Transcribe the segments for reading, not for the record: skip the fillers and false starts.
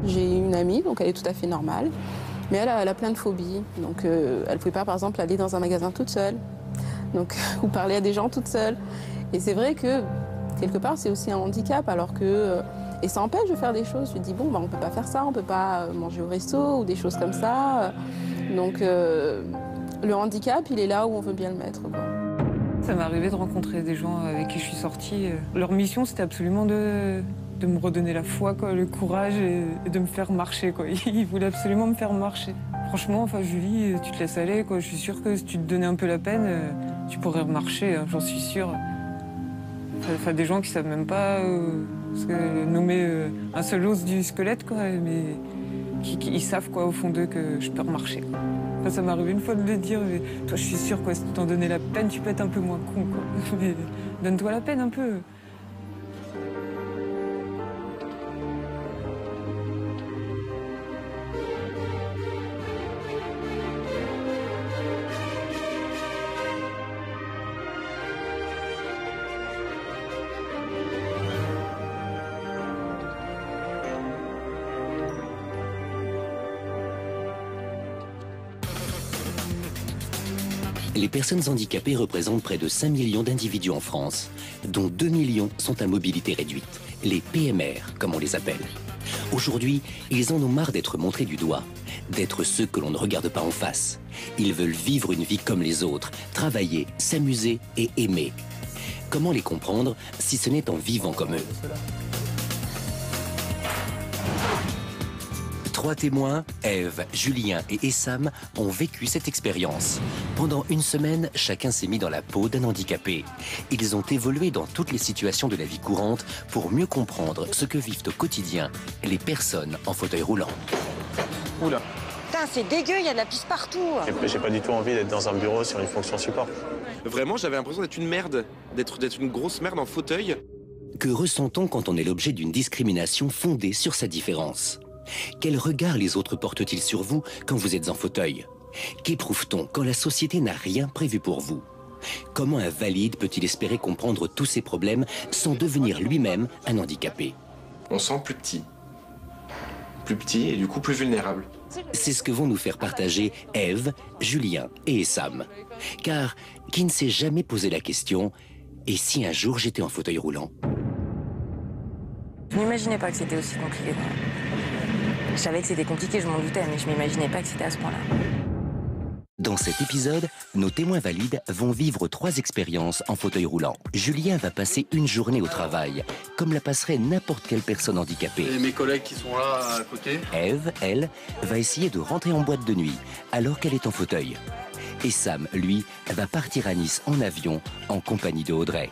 J'ai une amie, donc elle est tout à fait normale, mais elle a plein de phobies. Donc elle ne pouvait pas, par exemple, aller dans un magasin toute seule, donc, ou parler à des gens toute seule. Et c'est vrai que, quelque part, c'est aussi un handicap, alors que... et ça empêche de faire des choses. Je me dis, bon, on ne peut pas faire ça, on ne peut pas manger au resto, ou des choses comme ça. Donc le handicap, il est là où on veut bien le mettre, quoi. Ça m'est arrivé de rencontrer des gens avec qui je suis sortie. Leur mission, c'était absolument de me redonner la foi, quoi, le courage et de me faire marcher, quoi. Ils voulaient absolument me faire marcher. Franchement, enfin, Julie, tu te laisses aller, quoi. Je suis sûre que si tu te donnais un peu la peine, tu pourrais remarcher, hein, j'en suis sûre. Enfin, des gens qui savent même pas nommer un seul os du squelette, quoi, mais ils savent, quoi, au fond d'eux, que je peux remarcher, quoi. Enfin, ça m'est arrivé une fois de le dire, mais toi, je suis sûre, quoi, si tu t'en donnais la peine, tu peux être un peu moins con, quoi. Mais donne-toi la peine un peu. Les personnes handicapées représentent près de 5 millions d'individus en France, dont 2 millions sont à mobilité réduite, les PMR, comme on les appelle. Aujourd'hui, ils en ont marre d'être montrés du doigt, d'être ceux que l'on ne regarde pas en face. Ils veulent vivre une vie comme les autres, travailler, s'amuser et aimer. Comment les comprendre si ce n'est en vivant comme eux? 3 témoins, Ève, Julien et Essam, ont vécu cette expérience. Pendant une semaine, chacun s'est mis dans la peau d'un handicapé. Ils ont évolué dans toutes les situations de la vie courante pour mieux comprendre ce que vivent au quotidien les personnes en fauteuil roulant. Oula. Putain, c'est dégueu, il y a de la pisse partout. J'ai pas du tout envie d'être dans un bureau sur une fonction support. Vraiment, j'avais l'impression d'être une merde, d'être une grosse merde en fauteuil. Que ressent-on quand on est l'objet d'une discrimination fondée sur sa différence? Quel regard les autres portent-ils sur vous quand vous êtes en fauteuil? Qu'éprouve-t-on quand la société n'a rien prévu pour vous? Comment un valide peut-il espérer comprendre tous ces problèmes sans devenir lui-même un handicapé? On sent plus petit et du coup plus vulnérable. C'est ce que vont nous faire partager Ève, Julien et Essam. Car qui ne s'est jamais posé la question, et si un jour j'étais en fauteuil roulant? Je n'imaginais pas que c'était aussi compliqué. Je savais que c'était compliqué, je m'en doutais, mais je m'imaginais pas que c'était à ce point-là. Dans cet épisode, nos témoins valides vont vivre 3 expériences en fauteuil roulant. Julien va passer une journée au travail, comme la passerait n'importe quelle personne handicapée. Et mes collègues qui sont là à côté. Ève, elle, va essayer de rentrer en boîte de nuit, alors qu'elle est en fauteuil. Et Sam, lui, va partir à Nice en avion, en compagnie de Audrey.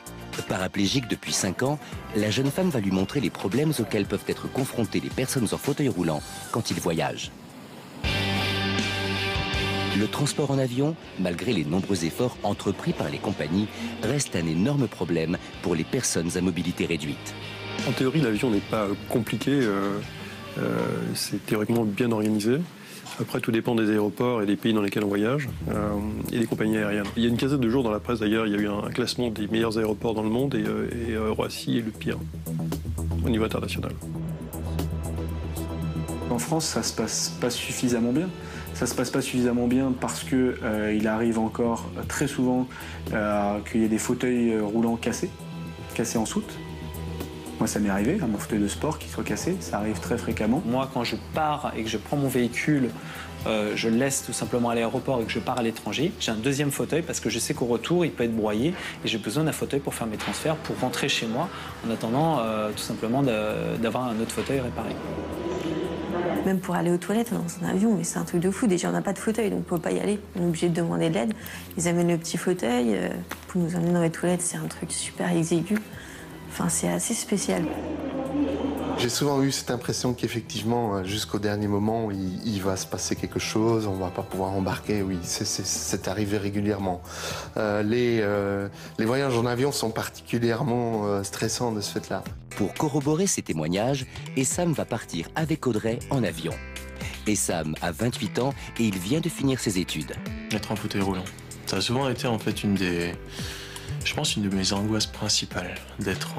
Paraplégique depuis 5 ans, la jeune femme va lui montrer les problèmes auxquels peuvent être confrontées les personnes en fauteuil roulant quand ils voyagent. Le transport en avion, malgré les nombreux efforts entrepris par les compagnies, reste un énorme problème pour les personnes à mobilité réduite. En théorie, l'avion n'est pas compliqué, c'est théoriquement bien organisé. Après, tout dépend des aéroports et des pays dans lesquels on voyage et des compagnies aériennes. Il y a une quinzaine de jours dans la presse, d'ailleurs, il y a eu un classement des meilleurs aéroports dans le monde et Roissy est le pire au niveau international. En France, ça se passe pas suffisamment bien. Ça se passe pas suffisamment bien parce que il arrive encore très souvent qu'il y ait des fauteuils roulants cassés en soute. Moi, ça m'est arrivé, mon fauteuil de sport qui soit cassé, ça arrive très fréquemment. Moi, quand je pars et que je prends mon véhicule, je le laisse tout simplement à l'aéroport et que je pars à l'étranger, j'ai un deuxième fauteuil parce que je sais qu'au retour, il peut être broyé et j'ai besoin d'un fauteuil pour faire mes transferts, pour rentrer chez moi, en attendant tout simplement d'avoir un autre fauteuil réparé. Même pour aller aux toilettes dans un avion, mais c'est un truc de fou. Déjà, on n'a pas de fauteuil, donc on ne peut pas y aller. On est obligé de demander de l'aide. Ils amènent le petit fauteuil pour nous emmener dans les toilettes. C'est un truc super exigu. Enfin, c'est assez spécial. J'ai souvent eu cette impression qu'effectivement, jusqu'au dernier moment, il va se passer quelque chose, on ne va pas pouvoir embarquer. Oui, c'est arrivé régulièrement. Les voyages en avion sont particulièrement stressants de ce fait-là. Pour corroborer ces témoignages, Essam va partir avec Audrey en avion. Essam a 28 ans et il vient de finir ses études. Être en fauteuil roulant, ça a souvent été en fait une de mes angoisses principales, d'être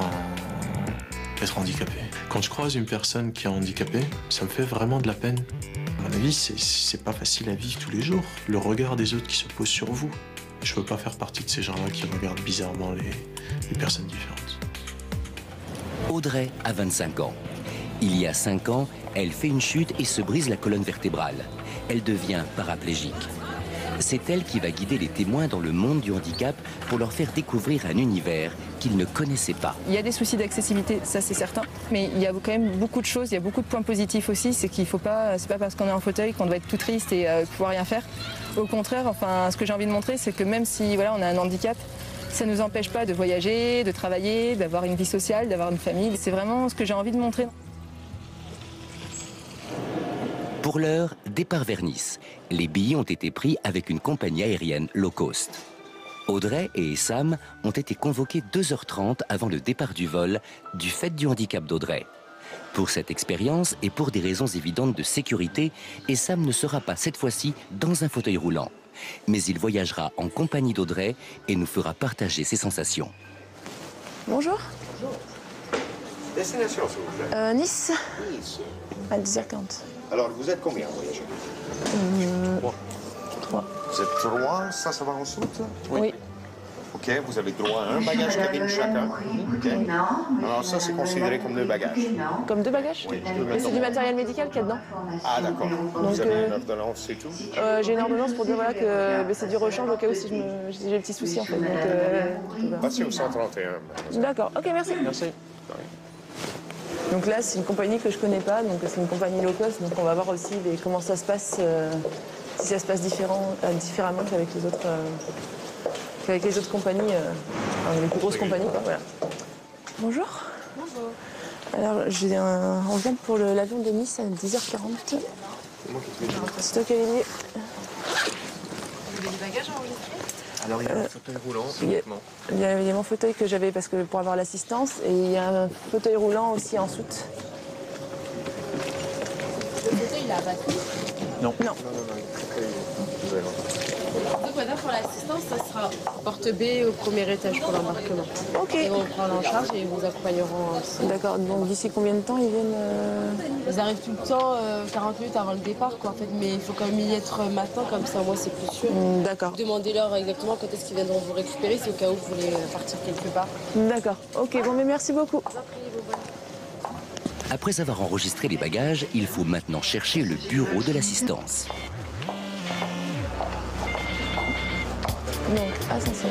handicapé. Quand je croise une personne qui est handicapée, ça me fait vraiment de la peine. À mon avis, c'est pas facile à vivre tous les jours. Le regard des autres qui se pose sur vous. Je veux pas faire partie de ces gens-là qui regardent bizarrement les personnes différentes. Audrey a 25 ans. Il y a 5 ans, elle fait une chute et se brise la colonne vertébrale. Elle devient paraplégique. C'est elle qui va guider les témoins dans le monde du handicap pour leur faire découvrir un univers qu'ils ne connaissaient pas. Il y a des soucis d'accessibilité, ça c'est certain, mais il y a quand même beaucoup de choses, il y a beaucoup de points positifs aussi, c'est qu'il faut pas, c'est pas parce qu'on est en fauteuil qu'on doit être tout triste et pouvoir rien faire. Au contraire, enfin, ce que j'ai envie de montrer, c'est que même si voilà, on a un handicap, ça ne nous empêche pas de voyager, de travailler, d'avoir une vie sociale, d'avoir une famille. C'est vraiment ce que j'ai envie de montrer. Pour l'heure, départ vers Nice. Les billets ont été pris avec une compagnie aérienne low cost. Audrey et Essam ont été convoqués 2h30 avant le départ du vol du fait du handicap d'Audrey. Pour cette expérience et pour des raisons évidentes de sécurité, Essam ne sera pas cette fois-ci dans un fauteuil roulant. Mais il voyagera en compagnie d'Audrey et nous fera partager ses sensations. Bonjour. Bonjour. Destination, s'il vous plaît. Nice. Nice. À 10h40. Alors, vous êtes combien voyageurs? 3. Vous êtes 3, ça va en soute? Oui. Ok, vous avez droit à un bagage cabine chacun. Okay. Alors ça, c'est considéré comme 2 bagages. Comme 2 bagages? Oui. Mais c'est du matériel médical qu'il y a dedans. Ah d'accord. Vous avez une ordonnance, c'est tout? J'ai une ordonnance pour dire voilà, que c'est du rechange au cas où si j'ai des petits soucis en fait. Passez au 131. D'accord, ok, merci. Merci. Donc là, c'est une compagnie que je connais pas, donc c'est une compagnie low cost, donc on va voir aussi comment ça se passe, si ça se passe différemment qu'avec les autres compagnies, les plus grosses compagnies. Quoi, voilà. Bonjour. Bonjour. Alors, on vient pour l'avion de Nice à 10h40. C'est toi qui as les billets. Vous avez des bagages enregistrés? Alors il y a un fauteuil roulant uniquement. Il y a mon fauteuil que j'avais parce que pour avoir l'assistance et il y a un fauteuil roulant aussi en soute. Le fauteuil, il a batterie? Non. Non. Donc maintenant pour l'assistance, ça sera porte B au premier étage pour l'embarquement. Ok. Ils vont prendre en charge et ils vous accompagneront aussi. D'accord, donc d'ici combien de temps ils viennent Ils arrivent tout le temps, 40 minutes avant le départ, quoi, en fait. Mais il faut quand même y être matin, comme ça, moi, c'est plus sûr. D'accord. Demandez-leur exactement quand est-ce qu'ils viendront vous récupérer, si au cas où vous voulez partir quelque part. D'accord, ok, bon, mais merci beaucoup. Après avoir enregistré les bagages, il faut maintenant chercher le bureau de l'assistance. Donc, ascenseur.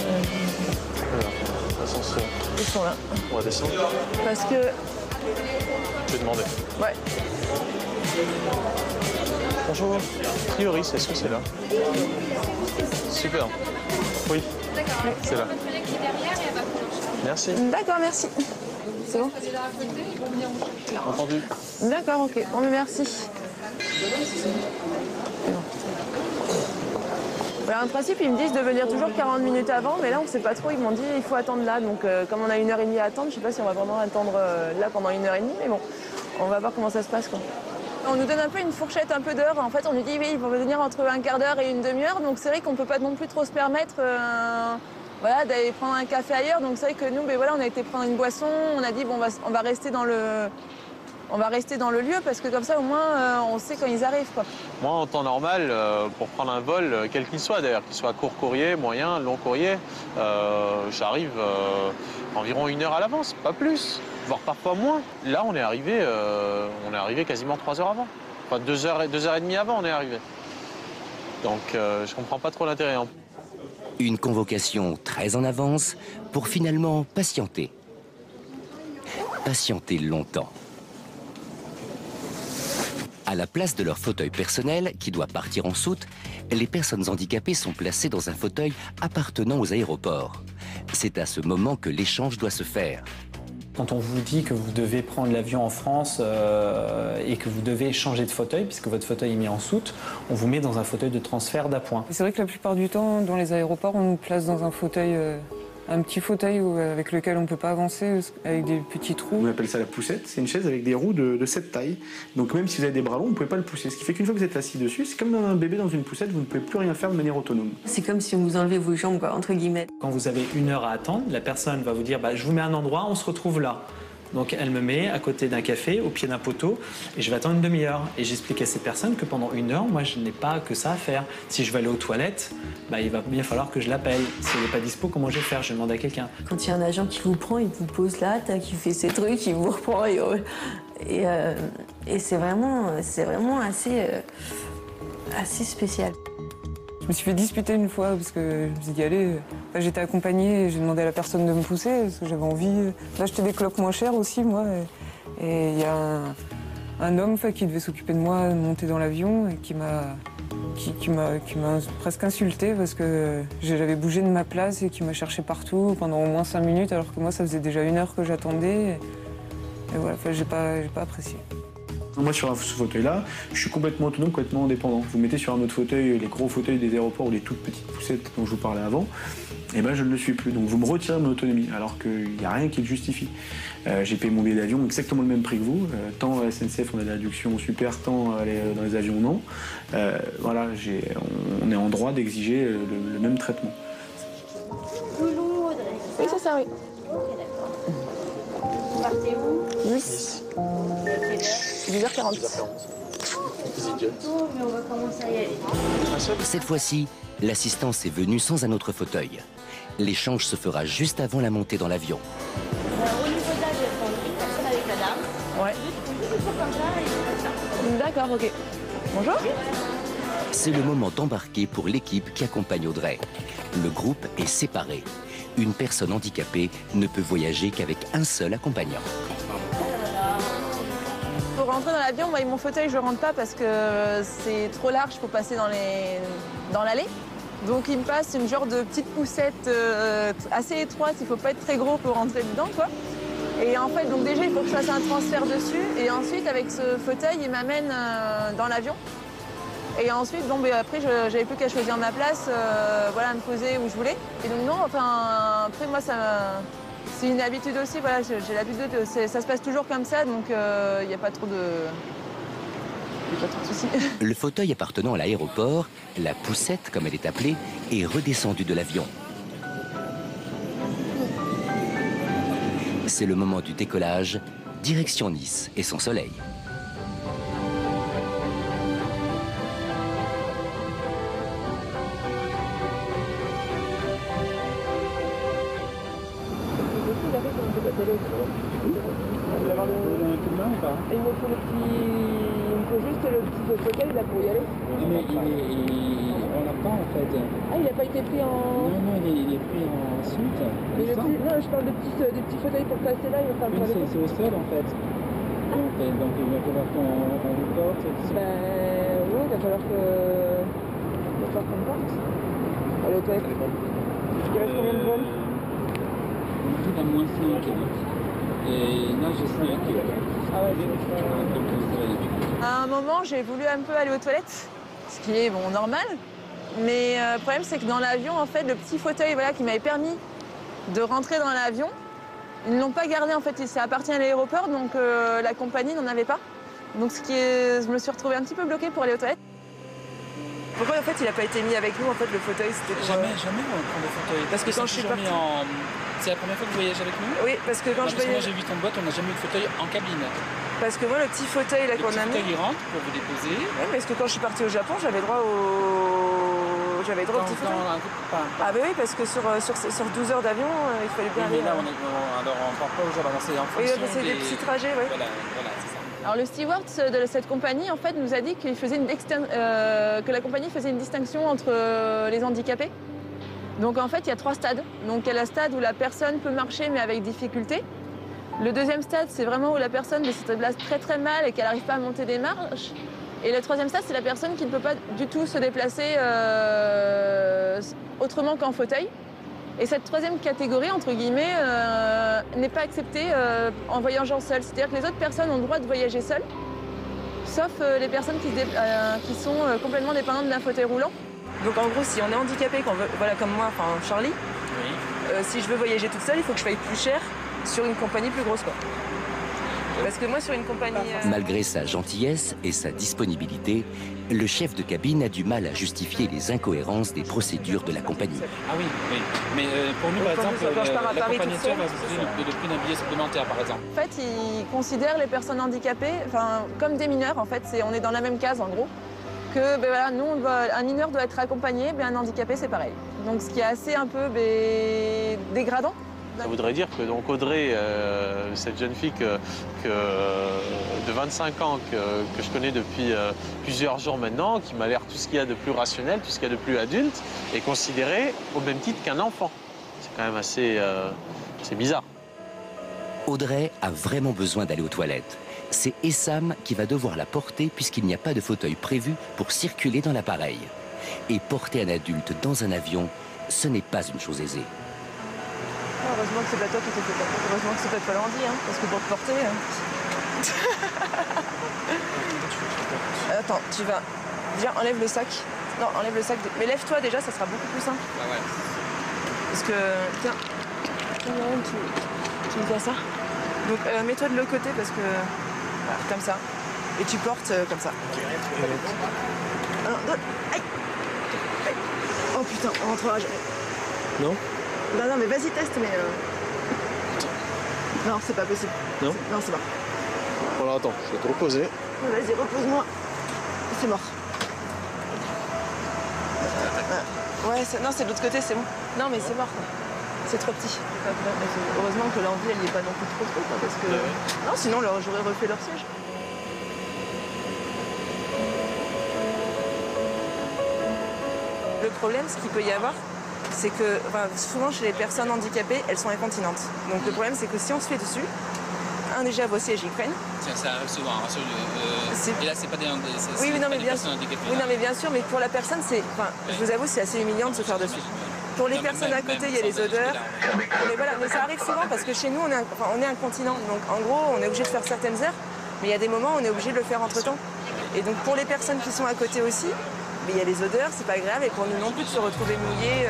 Ascenseur. Ils sont là. On va descendre. Parce que... Je vais demander. Ouais. Bonjour. Prioris, est-ce que c'est là? Super. Oui. C'est là. Merci. D'accord, merci. C'est bon? Entendu. D'accord, ok. Bon, mais merci. En principe, ils me disent de venir toujours 40 minutes avant, mais là, on ne sait pas trop. Ils m'ont dit il faut attendre là. Donc, comme on a 1h30 à attendre, je ne sais pas si on va vraiment attendre là pendant 1h30, mais bon, on va voir comment ça se passe, quoi. On nous donne un peu une fourchette un peu d'heures. En fait, on nous dit oui, ils vont venir entre un quart d'heure et une demi-heure. Donc, c'est vrai qu'on ne peut pas non plus trop se permettre voilà, d'aller prendre un café ailleurs. Donc, c'est vrai que nous, voilà, on a été prendre une boisson. On a dit bon, on va rester dans le... On va rester dans le lieu parce que comme ça, au moins, on sait quand ils arrivent, quoi. Moi, en temps normal, pour prendre un vol, quel qu'il soit d'ailleurs, qu'il soit court courrier, moyen, long courrier, j'arrive environ 1 heure à l'avance, pas plus, voire parfois moins. Là, on est arrivé quasiment 3 heures avant. Enfin, 2 heures et demie avant, on est arrivé. Donc, je comprends pas trop l'intérêt. Une convocation très en avance pour finalement patienter. Patienter longtemps. À la place de leur fauteuil personnel, qui doit partir en soute, les personnes handicapées sont placées dans un fauteuil appartenant aux aéroports. C'est à ce moment que l'échange doit se faire. Quand on vous dit que vous devez prendre l'avion en France et que vous devez changer de fauteuil, puisque votre fauteuil est mis en soute, on vous met dans un fauteuil de transfert d'appoint. C'est vrai que la plupart du temps, dans les aéroports, on nous place dans un fauteuil, un petit fauteuil avec lequel on ne peut pas avancer, avec des petits trous. On appelle ça la poussette. C'est une chaise avec des roues de cette taille. Donc même si vous avez des bras longs, vous ne pouvez pas le pousser. Ce qui fait qu'une fois que vous êtes assis dessus, c'est comme un bébé dans une poussette, vous ne pouvez plus rien faire de manière autonome. C'est comme si on vous enlevait vos jambes, quoi, entre guillemets. Quand vous avez 1 heure à attendre, la personne va vous dire je vous mets un endroit, on se retrouve là. Donc elle me met à côté d'un café, au pied d'un poteau, et je vais attendre une demi-heure. Et j'explique à ces personnes que pendant 1 heure, moi je n'ai pas que ça à faire. Si je veux aller aux toilettes, bah, il va bien falloir que je l'appelle. Si elle n'est pas dispo, comment je vais faire? Je vais demander à quelqu'un. Quand il y a un agent qui vous prend, il vous pose là, tac, il fait ses trucs, il vous reprend et c'est vraiment assez spécial. Je me suis fait disputer une fois parce que je me suis dit allez, j'étais accompagnée et j'ai demandé à la personne de me pousser parce que j'avais envie d'acheter des clopes moins chères aussi moi. Et il y a un homme qui devait s'occuper de moi, de monter dans l'avion et qui m'a presque insulté parce que j'avais bougé de ma place et qui m'a cherché partout pendant au moins 5 minutes alors que moi ça faisait déjà 1 heure que j'attendais. Et voilà, j'ai pas apprécié. Moi, sur ce fauteuil-là, je suis complètement autonome, complètement indépendant. Vous mettez sur un autre fauteuil, les gros fauteuils des aéroports ou les toutes petites poussettes dont je vous parlais avant, et ben je ne le suis plus. Donc vous me retirez mon autonomie, alors qu'il n'y a rien qui le justifie. J'ai payé mon billet d'avion exactement le même prix que vous. Tant à la SNCF, on a des réductions super, tant dans les avions, non. Voilà, on est en droit d'exiger le même traitement. Oui, c'est ça, oui. Vous partez où? Nice. 10h40. Mais on va commencer à y aller. Cette fois-ci, l'assistance est venue sans un autre fauteuil. L'échange se fera juste avant la montée dans l'avion. Au niveau d'âge, il y a une personne avec la dame. Ouais. Comme ça, et comme ça. D'accord, ok. Bonjour. C'est le moment d'embarquer pour l'équipe qui accompagne Audrey. Le groupe est séparé. Une personne handicapée ne peut voyager qu'avec un seul accompagnant. Pour rentrer dans l'avion, moi, mon fauteuil, je ne rentre pas parce que c'est trop large pour passer dans l'allée. Donc il me passe une genre de petite poussette assez étroite, il ne faut pas être très gros pour rentrer dedans, quoi. Et en fait, donc déjà, il faut que je fasse un transfert dessus. Et ensuite, avec ce fauteuil, il m'amène dans l'avion. Et ensuite, bon, après, j'avais plus qu'à choisir ma place, voilà, me poser où je voulais. Et donc non, enfin, après, moi, c'est une habitude aussi, voilà, j'ai l'habitude, ça se passe toujours comme ça, donc il n'y a pas trop de soucis. Le fauteuil appartenant à l'aéroport, la poussette comme elle est appelée, est redescendue de l'avion. C'est le moment du décollage, direction Nice et son soleil. Il me faut juste le petit fauteuil là pour y aller. Mais on l'a pas en fait. Ah, il n'a pas été pris en... Non, il est pris en suite. Non, je parle de petits fauteuils pour passer là. C'est au sol en fait. Donc il va falloir qu'on le porte. Ben oui, il va falloir qu'on le porte. Allez, aux toilettes. Il reste combien de vols? Il y a moins 5. Et là, j'ai 5. Ah ouais, À un moment, j'ai voulu un peu aller aux toilettes, ce qui est bon, normal. Mais le problème, c'est que dans l'avion, en fait, le petit fauteuil voilà, qui m'avait permis de rentrer dans l'avion, ils ne l'ont pas gardé, en fait. Ça appartient à l'aéroport, donc la compagnie n'en avait pas. Donc je me suis retrouvée un petit peu bloquée pour aller aux toilettes. Pourquoi, en fait, il n'a pas été mis avec nous, en fait, le fauteuil? Jamais on prend le fauteuil. Parce que quand je suis partie... C'est la première fois que vous voyagez avec nous? Oui, parce que quand je voyage... Moi, j'ai 8 ans de boîte, on n'a jamais eu de fauteuil en cabine. Parce que moi, le petit fauteuil là qu'on a mis... Le petit fauteuil, il rentre pour vous déposer. Oui, parce que quand je suis partie au Japon, j'avais droit au petit fauteuil. Ah bah oui, parce que sur 12 heures d'avion, il fallait bien aller... Mais là, on ne part pas au Japon, c'est en fonction c'est des petits trajets, oui. Voilà, c'est ça. Alors le steward de cette compagnie, en fait, nous a dit qu'il faisait que la compagnie faisait une distinction entre les handicapés. Donc en fait, il y a 3 stades. Donc il y a le stade où la personne peut marcher mais avec difficulté. Le deuxième stade, c'est vraiment où la personne se déplace très très mal et qu'elle n'arrive pas à monter des marches. Et le troisième stade, c'est la personne qui ne peut pas du tout se déplacer autrement qu'en fauteuil. Et cette troisième catégorie, entre guillemets, n'est pas acceptée en voyageant seule. C'est-à-dire que les autres personnes ont le droit de voyager seules, sauf les personnes qui sont complètement dépendantes d'un fauteuil roulant. Donc en gros, si on est handicapé, voilà, comme moi, enfin Charlie, oui. Si je veux voyager toute seule, il faut que je paye plus cher sur une compagnie plus grosse, quoi. Parce que moi, sur une compagnie... Malgré sa gentillesse et sa disponibilité, le chef de cabine a du mal à justifier les incohérences des procédures de la compagnie. Ah oui, oui. Mais pour nous, par exemple, l'accompagnateur va vous donner le prix d'un billet supplémentaire, par exemple. En fait, ils considèrent les personnes handicapées comme des mineurs. En fait, on est dans la même case, en gros. Que voilà, nous, un mineur doit être accompagné, un handicapé, c'est pareil. Donc, ce qui est assez un peu dégradant. Ça voudrait dire que donc Audrey, cette jeune fille de 25 ans que je connais depuis plusieurs jours maintenant, qui m'a l'air tout ce qu'il y a de plus rationnel, tout ce qu'il y a de plus adulte, est considérée au même titre qu'un enfant. C'est quand même assez bizarre. Audrey a vraiment besoin d'aller aux toilettes. C'est Essam qui va devoir la porter puisqu'il n'y a pas de fauteuil prévu pour circuler dans l'appareil. Et porter un adulte dans un avion, ce n'est pas une chose aisée. Heureusement que c'est pas toi qui t'es fait porter. Heureusement que c'est pas toi lundi, hein, parce que pour te porter... Attends, tu vas... Déjà, enlève le sac. Non, enlève le sac. Mais lève-toi déjà, ça sera beaucoup plus simple. Ah ouais. Parce que... Tiens. Tu me fais ça. Donc, mets-toi de l'autre côté parce que... Voilà, comme ça. Et tu portes comme ça. 1, 2... Aïe. Aïe. Oh putain, on rentrera jamais. Non? Non, mais vas-y, teste, mais... Non, c'est pas possible. Non? Non, c'est bon. Bon, alors attends, je vais te reposer. Vas-y, repose-moi. C'est mort. Ouais, non, c'est de l'autre côté, c'est bon. Non, mais c'est mort. C'est trop petit. Heureusement que l'envie, elle n'y est pas non plus trop, quoi, parce que... Non, sinon, j'aurais refait leur siège. Le problème, ce qu'il peut y avoir, c'est que souvent chez les personnes handicapées, elles sont incontinentes. Donc le problème, c'est que si on se fait dessus, déjà vos sièges, ils prennent. Ça arrive souvent, et là, c'est pas des personnes handicapées. Oui, non, mais bien sûr, mais pour la personne, je vous avoue, c'est assez humiliant de se faire dessus. Pour les personnes à côté, il y a les odeurs. Mais voilà, mais ça arrive souvent parce que chez nous, on est incontinent. Donc en gros, on est obligé de faire certaines heures, mais il y a des moments où on est obligé de le faire entre-temps. Et donc pour les personnes qui sont à côté aussi, mais il y a les odeurs, c'est pas agréable, et pour nous non plus de se retrouver mouillés.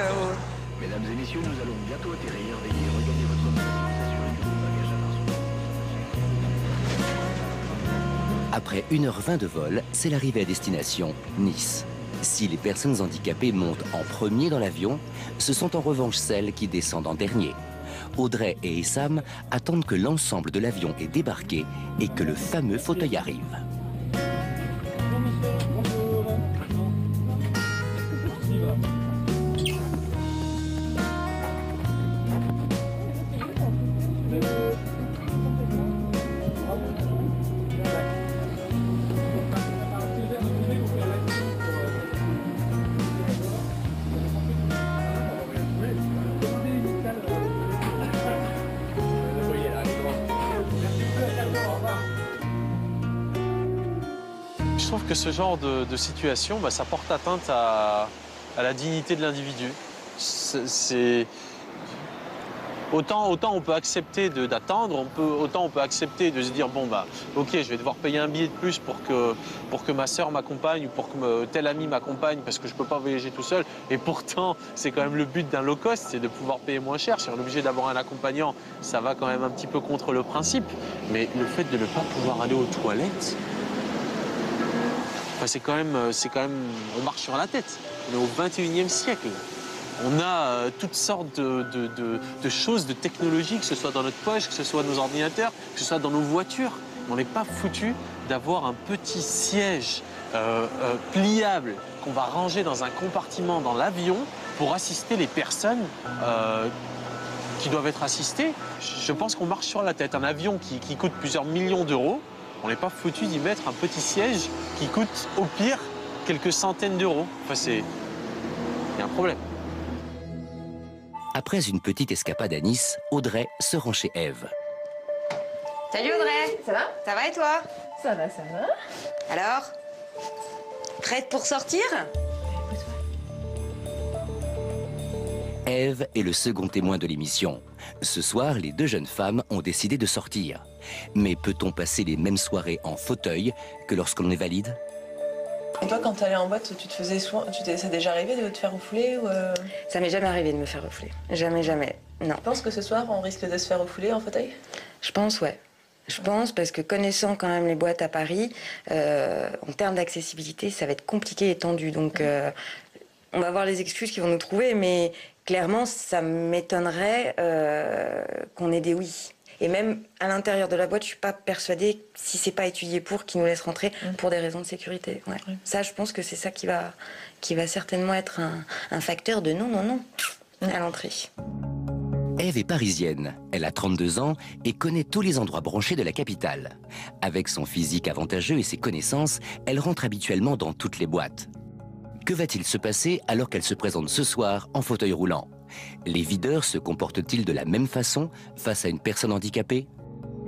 Mesdames et messieurs, nous allons bientôt atterrir. Veuillez regagner votre place et s'assurer que vos bagages attention. Après 1h20 de vol, c'est l'arrivée à destination, Nice. Si les personnes handicapées montent en premier dans l'avion, ce sont en revanche celles qui descendent en dernier. Audrey et Essam attendent que l'ensemble de l'avion ait débarqué et que le fameux fauteuil arrive. Je trouve que ce genre de situation, ça porte atteinte à la dignité de l'individu. Autant on peut accepter d'attendre, autant on peut accepter de se dire bon ok, je vais devoir payer un billet de plus pour que ma sœur m'accompagne ou pour que tel ami m'accompagne parce que je peux pas voyager tout seul. Et pourtant, c'est quand même le but d'un low cost, c'est de pouvoir payer moins cher. Si on est obligé d'avoir un accompagnant, ça va quand même un petit peu contre le principe. Mais le fait de ne pas pouvoir aller aux toilettes, c'est quand même, on marche sur la tête. On est au 21e siècle. On a toutes sortes de choses, de technologies, que ce soit dans notre poche, que ce soit nos ordinateurs, que ce soit dans nos voitures. On n'est pas foutu d'avoir un petit siège pliable qu'on va ranger dans un compartiment dans l'avion pour assister les personnes qui doivent être assistées. Je pense qu'on marche sur la tête. Un avion qui coûte plusieurs millions d'euros, on n'est pas foutu d'y mettre un petit siège qui coûte au pire quelques centaines d'euros. Il y a un problème. Après une petite escapade à Nice, Audrey se rend chez Ève. Salut Audrey. Ça va? Ça va et toi? Ça va, ça va. Alors? Prête pour sortir? Ève est le second témoin de l'émission. Ce soir, les deux jeunes femmes ont décidé de sortir. Mais peut-on passer les mêmes soirées en fauteuil que lorsqu'on est valide? Et toi, quand t'allais en boîte, tu te faisais soin, ça t'est déjà arrivé de te faire refouler ou Ça m'est jamais arrivé de me faire refouler. Jamais, jamais. Non. Tu penses que ce soir, on risque de se faire refouler en fauteuil? Je pense, ouais. Je pense, parce que connaissant quand même les boîtes à Paris, en termes d'accessibilité, ça va être compliqué et tendu. Donc, on va voir les excuses qu'ils vont nous trouver, mais clairement, ça m'étonnerait qu'on ait des oui. Et même à l'intérieur de la boîte, je suis pas persuadée, si c'est pas étudié pour, qu'ils nous laissent rentrer pour des raisons de sécurité. Ouais. Ça, je pense que c'est ça qui va certainement être un facteur de non à l'entrée. Ève est parisienne, elle a 32 ans et connaît tous les endroits branchés de la capitale. Avec son physique avantageux et ses connaissances, elle rentre habituellement dans toutes les boîtes. Que va-t-il se passer alors qu'elle se présente ce soir en fauteuil roulant? Les videurs se comportent-ils de la même façon face à une personne handicapée?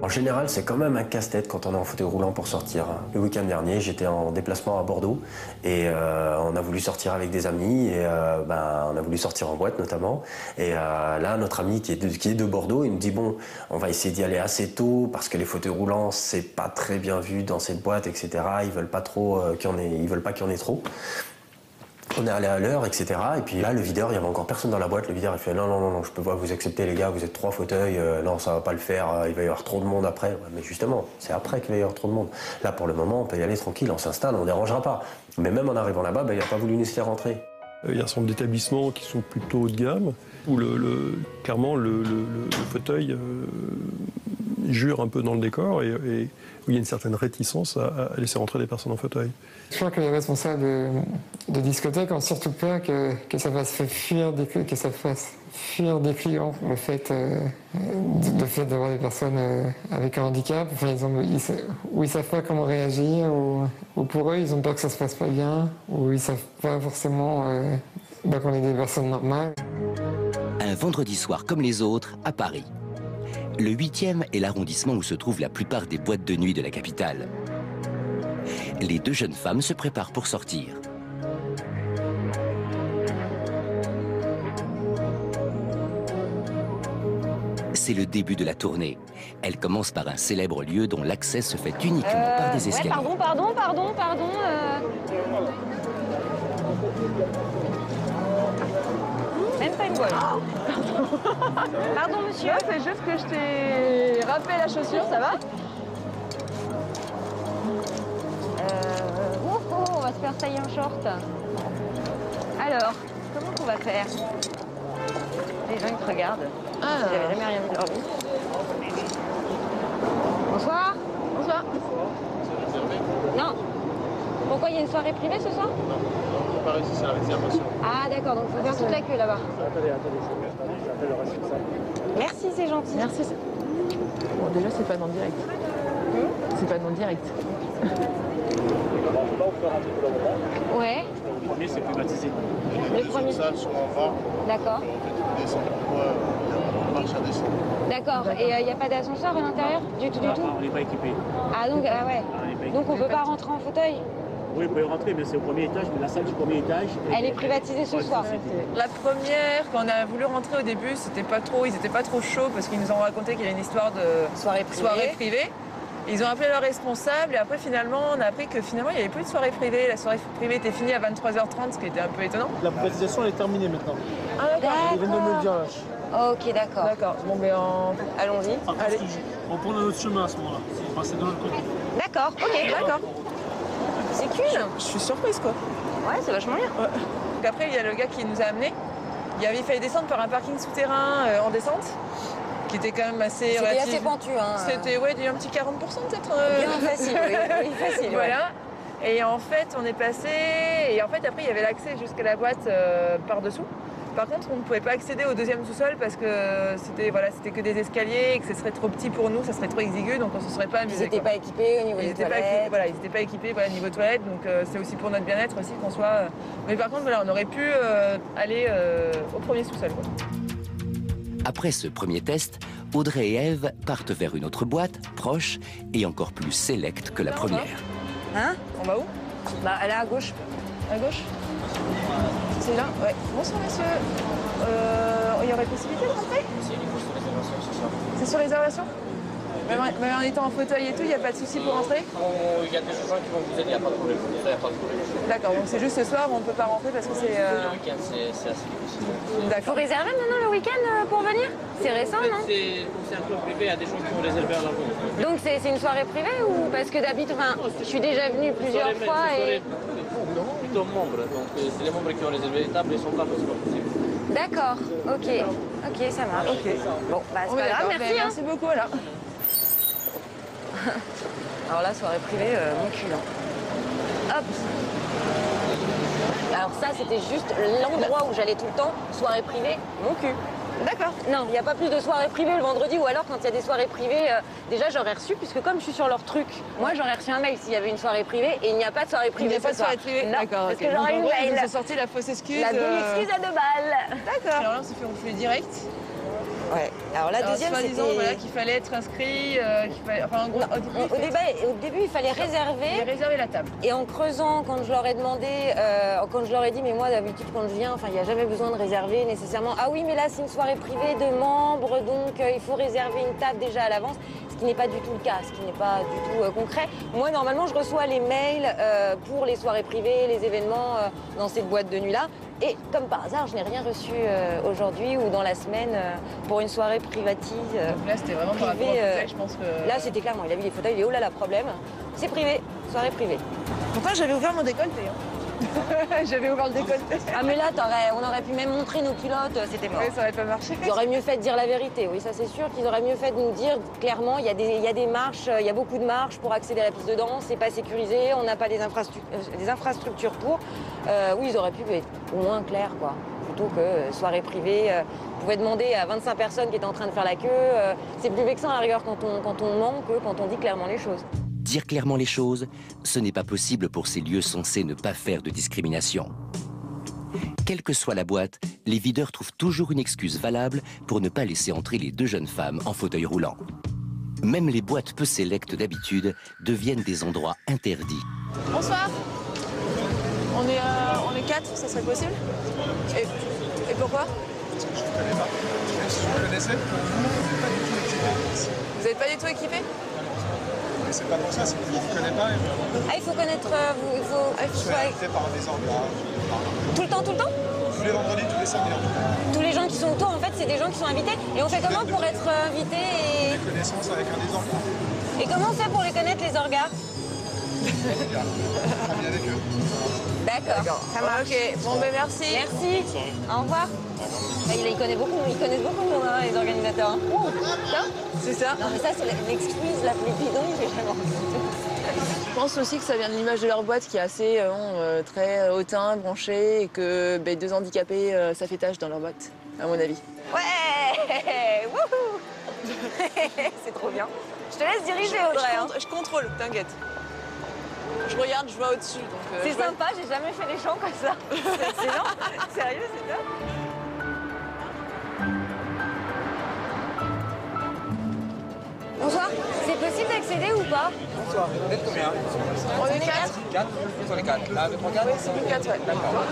En général, c'est quand même un casse-tête quand on est en fauteuil roulant pour sortir. Le week-end dernier, j'étais en déplacement à Bordeaux et on a voulu sortir avec des amis et on a voulu sortir en boîte notamment. Et là, notre ami qui est de Bordeaux, il me dit bon, on va essayer d'y aller assez tôt parce que les fauteuils roulants, c'est pas très bien vu dans cette boîte, etc. Ils veulent pas trop ils veulent pas qu'il y en ait trop. On est allé à l'heure, etc. Et puis là, le videur, il n'y avait encore personne dans la boîte. Le videur, il fait non, je peux pas vous accepter, les gars, vous êtes 3 fauteuils, non, ça va pas le faire, il va y avoir trop de monde après. Ouais, mais justement, c'est après qu'il va y avoir trop de monde. Là, pour le moment, on peut y aller tranquille, on s'installe, on ne dérangera pas. Mais même en arrivant là-bas, il n'a pas voulu nous faire rentrer. Il y a un certain nombre d'établissements qui sont plutôt haut de gamme, où clairement le fauteuil jure un peu dans le décor et où il y a une certaine réticence à laisser rentrer des personnes en fauteuil. Je crois que les responsables de discothèques ont surtout peur que ça fasse fuir des clients, le fait d'avoir des personnes avec un handicap. Enfin, ils savent pas comment réagir, ou pour eux, ils ont peur que ça se passe pas bien, ou ils savent pas forcément qu'on est des personnes normales. Un vendredi soir comme les autres à Paris. Le 8e est l'arrondissement où se trouvent la plupart des boîtes de nuit de la capitale. Les 2 jeunes femmes se préparent pour sortir. C'est le début de la tournée. Elle commence par un célèbre lieu dont l'accès se fait uniquement par des escaliers. Pardon. Même pas une boîte. Pardon, monsieur. Ouais, c'est juste que je t'ai râpé la chaussure, ça va? On va se faire tailler un short. Alors, comment on va faire? Les gens, ils te regardent. Ils n'avaient jamais rien vu de leur vie. Bonsoir. Bonsoir. Non. Pourquoi, il y a une soirée privée ce soir? Non, on peut pas réussir, c'est la réservation. Ah d'accord, donc il faut faire toute la queue là-bas. Attendez, j'appelle le responsable. Merci, c'est gentil. Merci. Bon, déjà, c'est pas dans le direct. C'est pas dans le direct. Ouais. Le premier, c'est privatisé. Le premier. Ça, sur l'envoi. D'accord. On marche à descendre. D'accord. Et il n'y a pas d'ascenseur à l'intérieur du tout? On n'est pas équipé. Ah donc, ah ouais. Donc on peut pas rentrer en fauteuil? Oui, vous pouvez rentrer, mais c'est au premier étage, mais la salle du premier étage... Elle est privatisée ce soir. La première, quand on a voulu rentrer au début, ils étaient pas trop chauds parce qu'ils nous ont raconté qu'il y avait une histoire de soirée privée. Ils ont appelé leur responsable et après finalement on a appris que finalement il n'y avait plus de soirée privée. La soirée privée était finie à 23h30, ce qui était un peu étonnant. La privatisation elle est terminée maintenant. Ah d'accord. Ils viennent de me le dire là. Ok, d'accord. D'accord. Bon ben allons-y. Allez. On prend notre chemin à ce moment-là. On va passer de l'autre côté. D'accord, ok, d'accord. C'est cool. Je suis surprise quoi. Ouais, c'est vachement bien. Ouais. Donc après il y a le gars qui nous a amenés. Il fallait descendre par un parking souterrain en descente, qui était quand même assez relatif. C'était assez pointu, hein. C'était un petit 40% peut-être. Bien facile, oui, facile. Voilà. Et en fait, on est passé. Et en fait, après, il y avait l'accès jusqu'à la boîte par-dessous. Par contre, on ne pouvait pas accéder au deuxième sous-sol parce que c'était que des escaliers et que ce serait trop petit pour nous, ça serait trop exigu, donc on ne se serait pas amusé. Ils n'étaient pas équipés au niveau des toilettes. Ils n'étaient pas équipés au niveau toilettes, donc c'est aussi pour notre bien-être aussi qu'on soit... Mais par contre, on aurait pu aller au premier sous-sol. Après ce premier test, Audrey et Ève partent vers une autre boîte, proche et encore plus sélecte que la première. Hein? On va où? Bah, elle est à gauche. À gauche? C'est là? Ouais. Bonsoir, monsieur. Il y aurait possibilité de rentrer? C'est sur réservation? Même en étant en fauteuil et tout, il n'y a pas de souci pour rentrer? Il y a des gens qui vont vous aider, il n'y a pas de problème. D'accord, donc c'est juste ce soir, on ne peut pas rentrer parce que c'est... Le week-end, c'est assez difficile. D'accord. Faut réserver maintenant le week-end pour venir? C'est récent, non? C'est un club privé, il y a des gens qui vont réserver à l'avance. Donc c'est une soirée privée ou parce que d'habitude, enfin, je suis déjà venue plusieurs fois et... Plutôt membres, donc c'est les membres qui ont réservé les tables, ils sont pas possibles. D'accord, ok, ça marche. Ok. Bon, bah c'est pas grave, merci. Merci beaucoup alors. Alors là, soirée privée, mon cul. Hop. Alors ça, c'était juste l'endroit où j'allais tout le temps. Soirée privée, mon cul. D'accord. Non, il n'y a pas plus de soirées privées le vendredi, ou alors quand il y a des soirées privées, déjà j'aurais reçu, puisque comme je suis sur leur truc, moi j'aurais reçu un mail s'il y avait une soirée privée, et il n'y a pas de soirée privée. Il n'y a pas de soirée privée. D'accord. Parce que Donc, j'aurais eu le mail. Ils ont sorti la fausse excuse. La double excuse à 2 balles. D'accord. Alors là, on fait direct. Ouais. Alors la deuxième, c'était... Voilà, qu'il fallait être inscrit, enfin en gros, au début, il fallait réserver. Réserver la table. Et en creusant, quand je leur ai demandé, quand je leur ai dit, mais moi d'habitude quand je viens, enfin il n'y a jamais besoin de réserver nécessairement. Ah oui, mais là c'est une soirée privée de membres, donc il faut réserver une table déjà à l'avance. Ce qui n'est pas du tout le cas, ce qui n'est pas du tout concret. Moi, normalement, je reçois les mails pour les soirées privées, les événements dans cette boîte de nuit-là. Et comme par hasard, je n'ai rien reçu aujourd'hui ou dans la semaine pour une soirée privative. Donc là, c'était vraiment par rapport au fauteuil, je pense que... Là, c'était clairement, il a vu les fauteuils, il est oh là là, problème. C'est privé, soirée privée. Pourtant, j'avais ouvert mon décolleté. J'avais ouvert le décolleté. Ah mais là, on aurait pu même montrer nos culottes, c'était mort. Oui, ça aurait pas marché. Ils auraient mieux fait de dire la vérité, oui, ça c'est sûr qu'ils auraient mieux fait de nous dire clairement, il y a des marches, il y a beaucoup de marches pour accéder à la piste de danse, c'est pas sécurisé, on n'a pas des infrastructures pour. Oui, ils auraient pu être au moins clairs, quoi. Plutôt que soirée privée, vous pouvez demander à 25 personnes qui étaient en train de faire la queue. C'est plus vexant à la rigueur quand on ment que quand on dit clairement les choses. Dire clairement les choses, ce n'est pas possible pour ces lieux censés ne pas faire de discrimination. Quelle que soit la boîte, les videurs trouvent toujours une excuse valable pour ne pas laisser entrer les 2 jeunes femmes en fauteuil roulant. Même les boîtes peu sélectes d'habitude deviennent des endroits interdits. Bonsoir. On est 4, ça serait possible? Et pourquoi? Parce que je ne connais pas. Même si je vous connaissais, vous n'êtes pas du tout équipé? Mais c'est pas pour ça, c'est que je ne vous connais pas. Ah, il faut connaître... il faut... Je suis invité par des orgas. Tout le temps? Tous les vendredis, tous les samedis. Tous les gens qui sont autour, en fait, c'est des gens qui sont invités. Et on fait comment pour être invité et... Des connaissances avec un des orgas. Et comment on fait pour les connaître, les orgas? Travailler avec eux. D'accord, ça marche. Ok, bon ben merci. Merci. Au revoir. Ils connaissent beaucoup de monde, hein, les organisateurs. Hein. C'est ça? Non mais ça, c'est l'excuse la plus bidon que j'ai jamais entendue. Je pense aussi que ça vient de l'image de leur boîte qui est assez très hautain, branché, et que 2 handicapés, ça fait tâche dans leur boîte, à mon avis. Ouais. Wouhou. C'est trop bien. Je te laisse diriger, Audrey. Je contrôle, t'inquiète. Je regarde, je vois au-dessus. C'est sympa, j'ai jamais fait des chants comme ça. C'est excellent. Sérieux, c'est top. Bonsoir, c'est possible d'accéder ou pas? Bonsoir, vous êtes combien? On est 4. 4? Sur les 4. Là, 2, 3, 4? Oui, c'est plus 4, ouais. D'accord.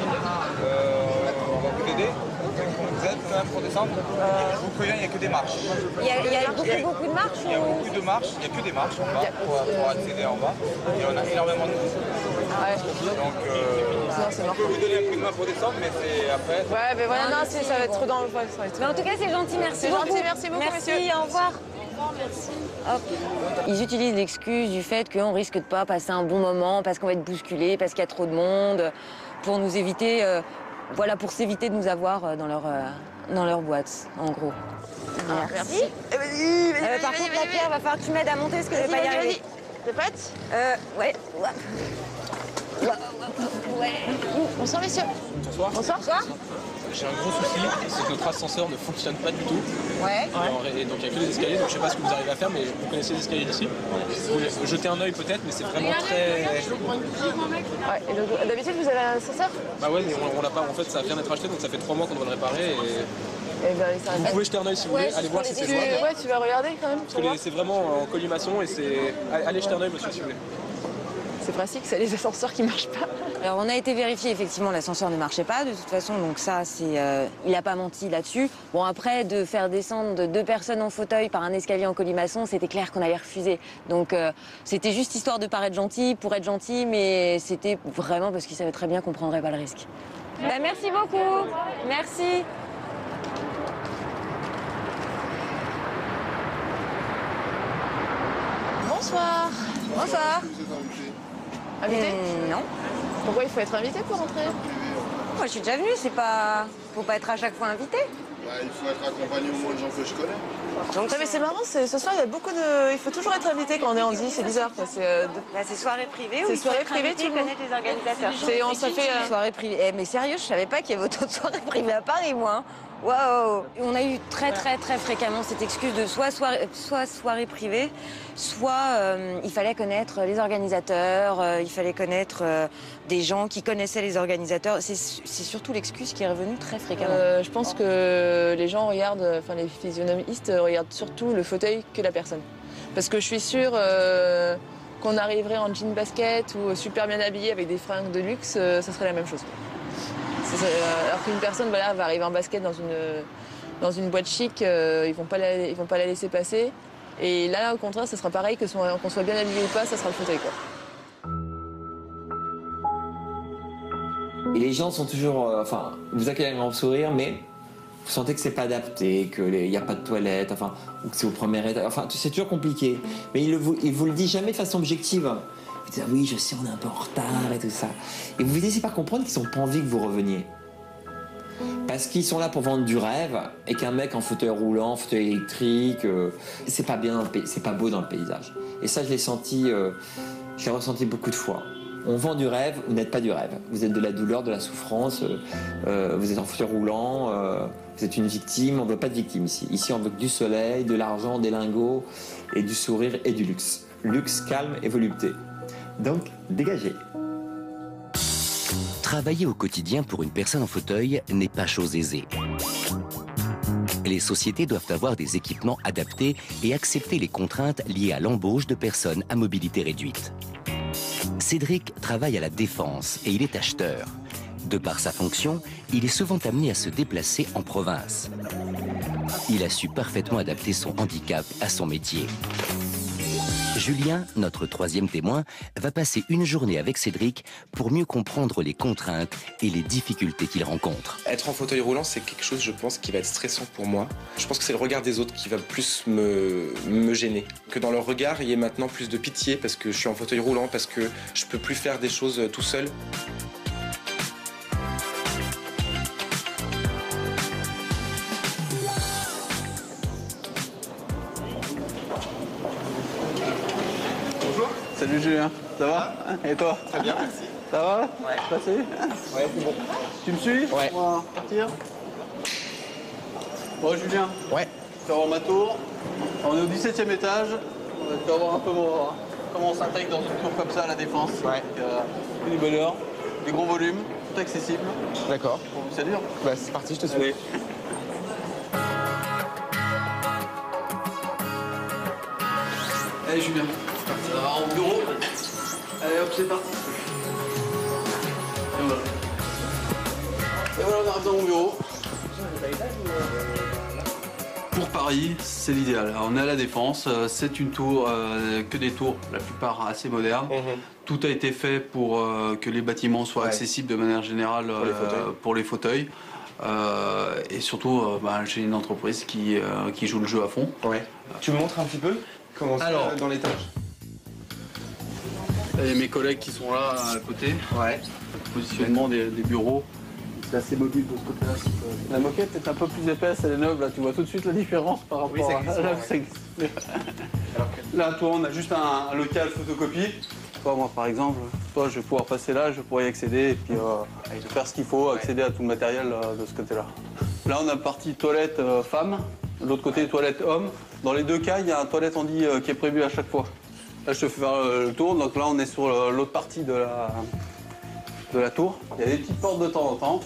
On va vous aider. Vous êtes quand même pour descendre? Vous pouvez, il n'y a que des marches. Il y a beaucoup de marches? Il y a beaucoup de marches, il n'y a que des marches en bas pour accéder en bas. Et on a énormément de monde. Ouais. Donc, on peut vous donner un coup de main pour descendre, mais c'est après. Ouais, mais voilà, non, ça va être trop dans le. Mais en tout cas, c'est gentil, merci beaucoup. C'est gentil, merci beaucoup, monsieur. Merci, au revoir. Merci. Hop. Ils utilisent l'excuse du fait qu'on risque de pas passer un bon moment parce qu'on va être bousculé, parce qu'il y a trop de monde, pour nous éviter, voilà, pour s'éviter de nous avoir dans leur boîte, en gros. Merci. Par contre, la Pierre, va falloir que tu m'aides à monter parce que je vais pas y arriver. T'es prête? Ouais. Ouais. Bonsoir, messieurs. Bonsoir. Bonsoir. J'ai un gros souci, c'est que notre ascenseur ne fonctionne pas du tout. Ouais. Et donc il n'y a que des escaliers, donc je sais pas ce que vous arrivez à faire, mais vous connaissez les escaliers d'ici. Vous pouvez jeter un œil peut-être, mais c'est vraiment très... Ouais, et donc d'habitude vous avez un ascenseur? Bah ouais, mais on l'a pas, en fait ça vient d'être acheté, donc ça fait 3 mois qu'on doit le réparer. Vous pouvez jeter un œil si vous voulez, allez voir si c'est jouable. Ouais, tu vas regarder quand même. Parce que c'est vraiment en collimation et c'est... Allez jeter un œil monsieur si vous voulez. C'est pratique, c'est les ascenseurs qui marchent pas. Alors on a été vérifié, effectivement, l'ascenseur ne marchait pas de toute façon, donc ça, c'est, il n'a pas menti là-dessus. Bon, après, de faire descendre 2 personnes en fauteuil par un escalier en colimaçon, c'était clair qu'on allait refuser. Donc c'était juste histoire de paraître gentil, pour être gentil, mais c'était vraiment parce qu'ils savaient très bien qu'on ne prendrait pas le risque. Bah, merci beaucoup. Merci. Bonsoir. Bonsoir. Invité Non. Pourquoi il faut être invité pour rentrer? Moi, je suis déjà venue, c'est pas... Faut pas être à chaque fois invité. Il faut être accompagné au moins de gens que je connais. Donc, mais c'est marrant, ce soir, il y a beaucoup de... Il faut toujours être invité quand on est en 10, c'est bizarre. C'est soirée privée. C'est soirée privée, tu connais les organisateurs. Ça fait... Soirée privée. Mais sérieux, je savais pas qu'il y avait autant de soirées privées à Paris, moi. Waouh! On a eu très fréquemment cette excuse de soit soirée privée, soit il fallait connaître les organisateurs, il fallait connaître des gens qui connaissaient les organisateurs. C'est surtout l'excuse qui est revenue très fréquemment. Je pense que les gens regardent, enfin les physionomistes regardent surtout le fauteuil que la personne. Parce que je suis sûre qu'on arriverait en jean basket ou super bien habillé avec des fringues de luxe, ça serait la même chose. Alors qu'une personne va arriver en basket dans une boîte chic, ils vont pas la laisser passer. Et là, au contraire, ça sera pareil, qu'on soit bien habillé ou pas, ça sera le fauteuil, quoi. Et les gens sont toujours... vous accueillez avec un sourire, mais vous sentez que c'est pas adapté, qu'il n'y a pas de toilette, ou que c'est au premier étage. C'est toujours compliqué. Mais il vous le dit jamais de façon objective. Vous dites, oui, je sais, on est un peu en retard et tout ça. Et vous ne laissez pas comprendre qu'ils n'ont pas envie que vous reveniez. Parce qu'ils sont là pour vendre du rêve et qu'un mec en fauteuil roulant, fauteuil électrique, c'est pas bien, c'est pas beau dans le paysage. Et ça, je l'ai ressenti beaucoup de fois. On vend du rêve, vous n'êtes pas du rêve. Vous êtes de la douleur, de la souffrance, vous êtes en fauteuil roulant, vous êtes une victime. On ne veut pas de victime ici. Ici, on veut que du soleil, de l'argent, des lingots, et du sourire et du luxe. Luxe, calme et volupté. Donc, dégagez. Travailler au quotidien pour une personne en fauteuil n'est pas chose aisée. Les sociétés doivent avoir des équipements adaptés et accepter les contraintes liées à l'embauche de personnes à mobilité réduite. Cédric travaille à la Défense et il est acheteur. De par sa fonction, il est souvent amené à se déplacer en province. Il a su parfaitement adapter son handicap à son métier. Julien, notre troisième témoin, va passer une journée avec Cédric pour mieux comprendre les contraintes et les difficultés qu'il rencontre. Être en fauteuil roulant, c'est quelque chose, je pense, qui va être stressant pour moi. Je pense que c'est le regard des autres qui va plus me gêner. Que dans leur regard, il y ait maintenant plus de pitié parce que je suis en fauteuil roulant, parce que je peux plus faire des choses tout seul. Salut Julien, ça va? Et toi? Très bien, merci. Ça va? Ouais. Passé? Ouais, c'est bon. Tu me suis? Ouais. On va partir. Bon Julien? Ouais. Tu vas voir ma tour. On est au 17e étage. Tu vas voir un peu comment on s'intègre dans une tour comme ça à la Défense. Ouais. Une bonne heure, des gros volumes, tout accessible. D'accord. Bon, c'est dur? Bah c'est parti, je te suis. Allez. Allez Julien. En bureau. Allez hop, c'est parti. Et voilà, on arrive dans mon bureau. Pour Paris, c'est l'idéal. Alors, on est à la Défense, c'est une tour, que des tours, la plupart assez modernes. Tout a été fait pour que les bâtiments soient accessibles de manière générale pour les fauteuils. Et surtout, j'ai une entreprise qui joue le jeu à fond. Ouais. Tu me montres un petit peu comment c'est dans l'étage? Et mes collègues qui sont là à côté. Ouais. Le positionnement des bureaux. C'est assez mobile de ce côté-là. La moquette est un peu plus épaisse, elle est neuve. Là, tu vois tout de suite la différence par rapport à là. Là, toi, on a juste un local photocopie. Toi, moi, par exemple, toi, je vais pouvoir passer là, je pourrais y accéder et puis faire ce qu'il faut, accéder à tout le matériel de ce côté-là. Là, on a partie toilette femme, de l'autre côté, toilette homme. Dans les deux cas, il y a un toilette handi qui est prévu à chaque fois. Là, je te fais faire le tour. Donc là, on est sur l'autre partie de la tour. Il y a des petites portes de temps en temps.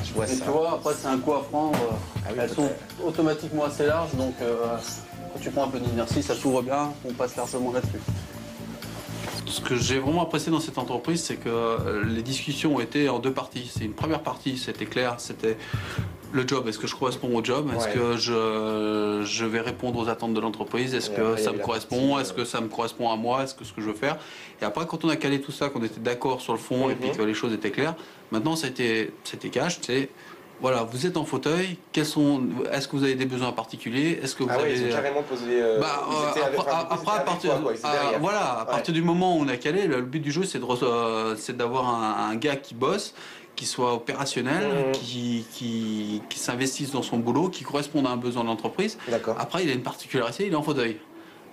Je vois ça. Tu vois, après, c'est un coup à prendre. Elles sont automatiquement assez larges. Donc, quand tu prends un peu d'inertie, ça s'ouvre bien. On passe largement là-dessus. Ce que j'ai vraiment apprécié dans cette entreprise, c'est que les discussions ont été en deux parties. C'est une première partie, c'était clair, c'était le job. Est-ce que je corresponds au job? Est-ce que je vais répondre aux attentes de l'entreprise? Est-ce que ça me correspond? Est-ce que ça me correspond à moi? Est-ce que ce que je veux faire? Et après, quand on a calé tout ça, qu'on était d'accord sur le fond et puis que les choses étaient claires, maintenant, c'était cash. voilà, vous êtes en fauteuil, est-ce que vous avez des besoins particuliers? Est-ce que vous avez... ils ont carrément posé... à partir du moment où on a calé, le but du jeu, c'est d'avoir un gars qui bosse, qui soit opérationnel, qui s'investisse dans son boulot, qui corresponde à un besoin de l'entreprise. Après, il a une particularité, il est en fauteuil.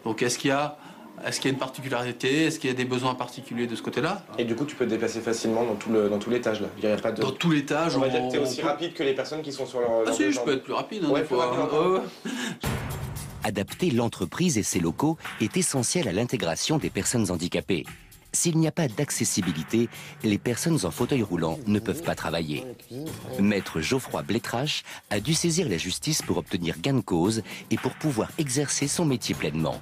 Donc, est-ce qu'il y a une particularité? Est-ce qu'il y a des besoins particuliers de ce côté-là? Et du coup, tu peux te déplacer facilement dans tout l'étage, là. Il y a pas de... Dans tout l'étage, on va dire que tu es aussi rapide que les personnes qui sont sur leur... Ah si, je peux être plus rapide, hein, des fois. Adapter l'entreprise et ses locaux est essentiel à l'intégration des personnes handicapées. S'il n'y a pas d'accessibilité, les personnes en fauteuil roulant ne peuvent pas travailler. Maître Geoffroy Blétrache a dû saisir la justice pour obtenir gain de cause et pour pouvoir exercer son métier pleinement.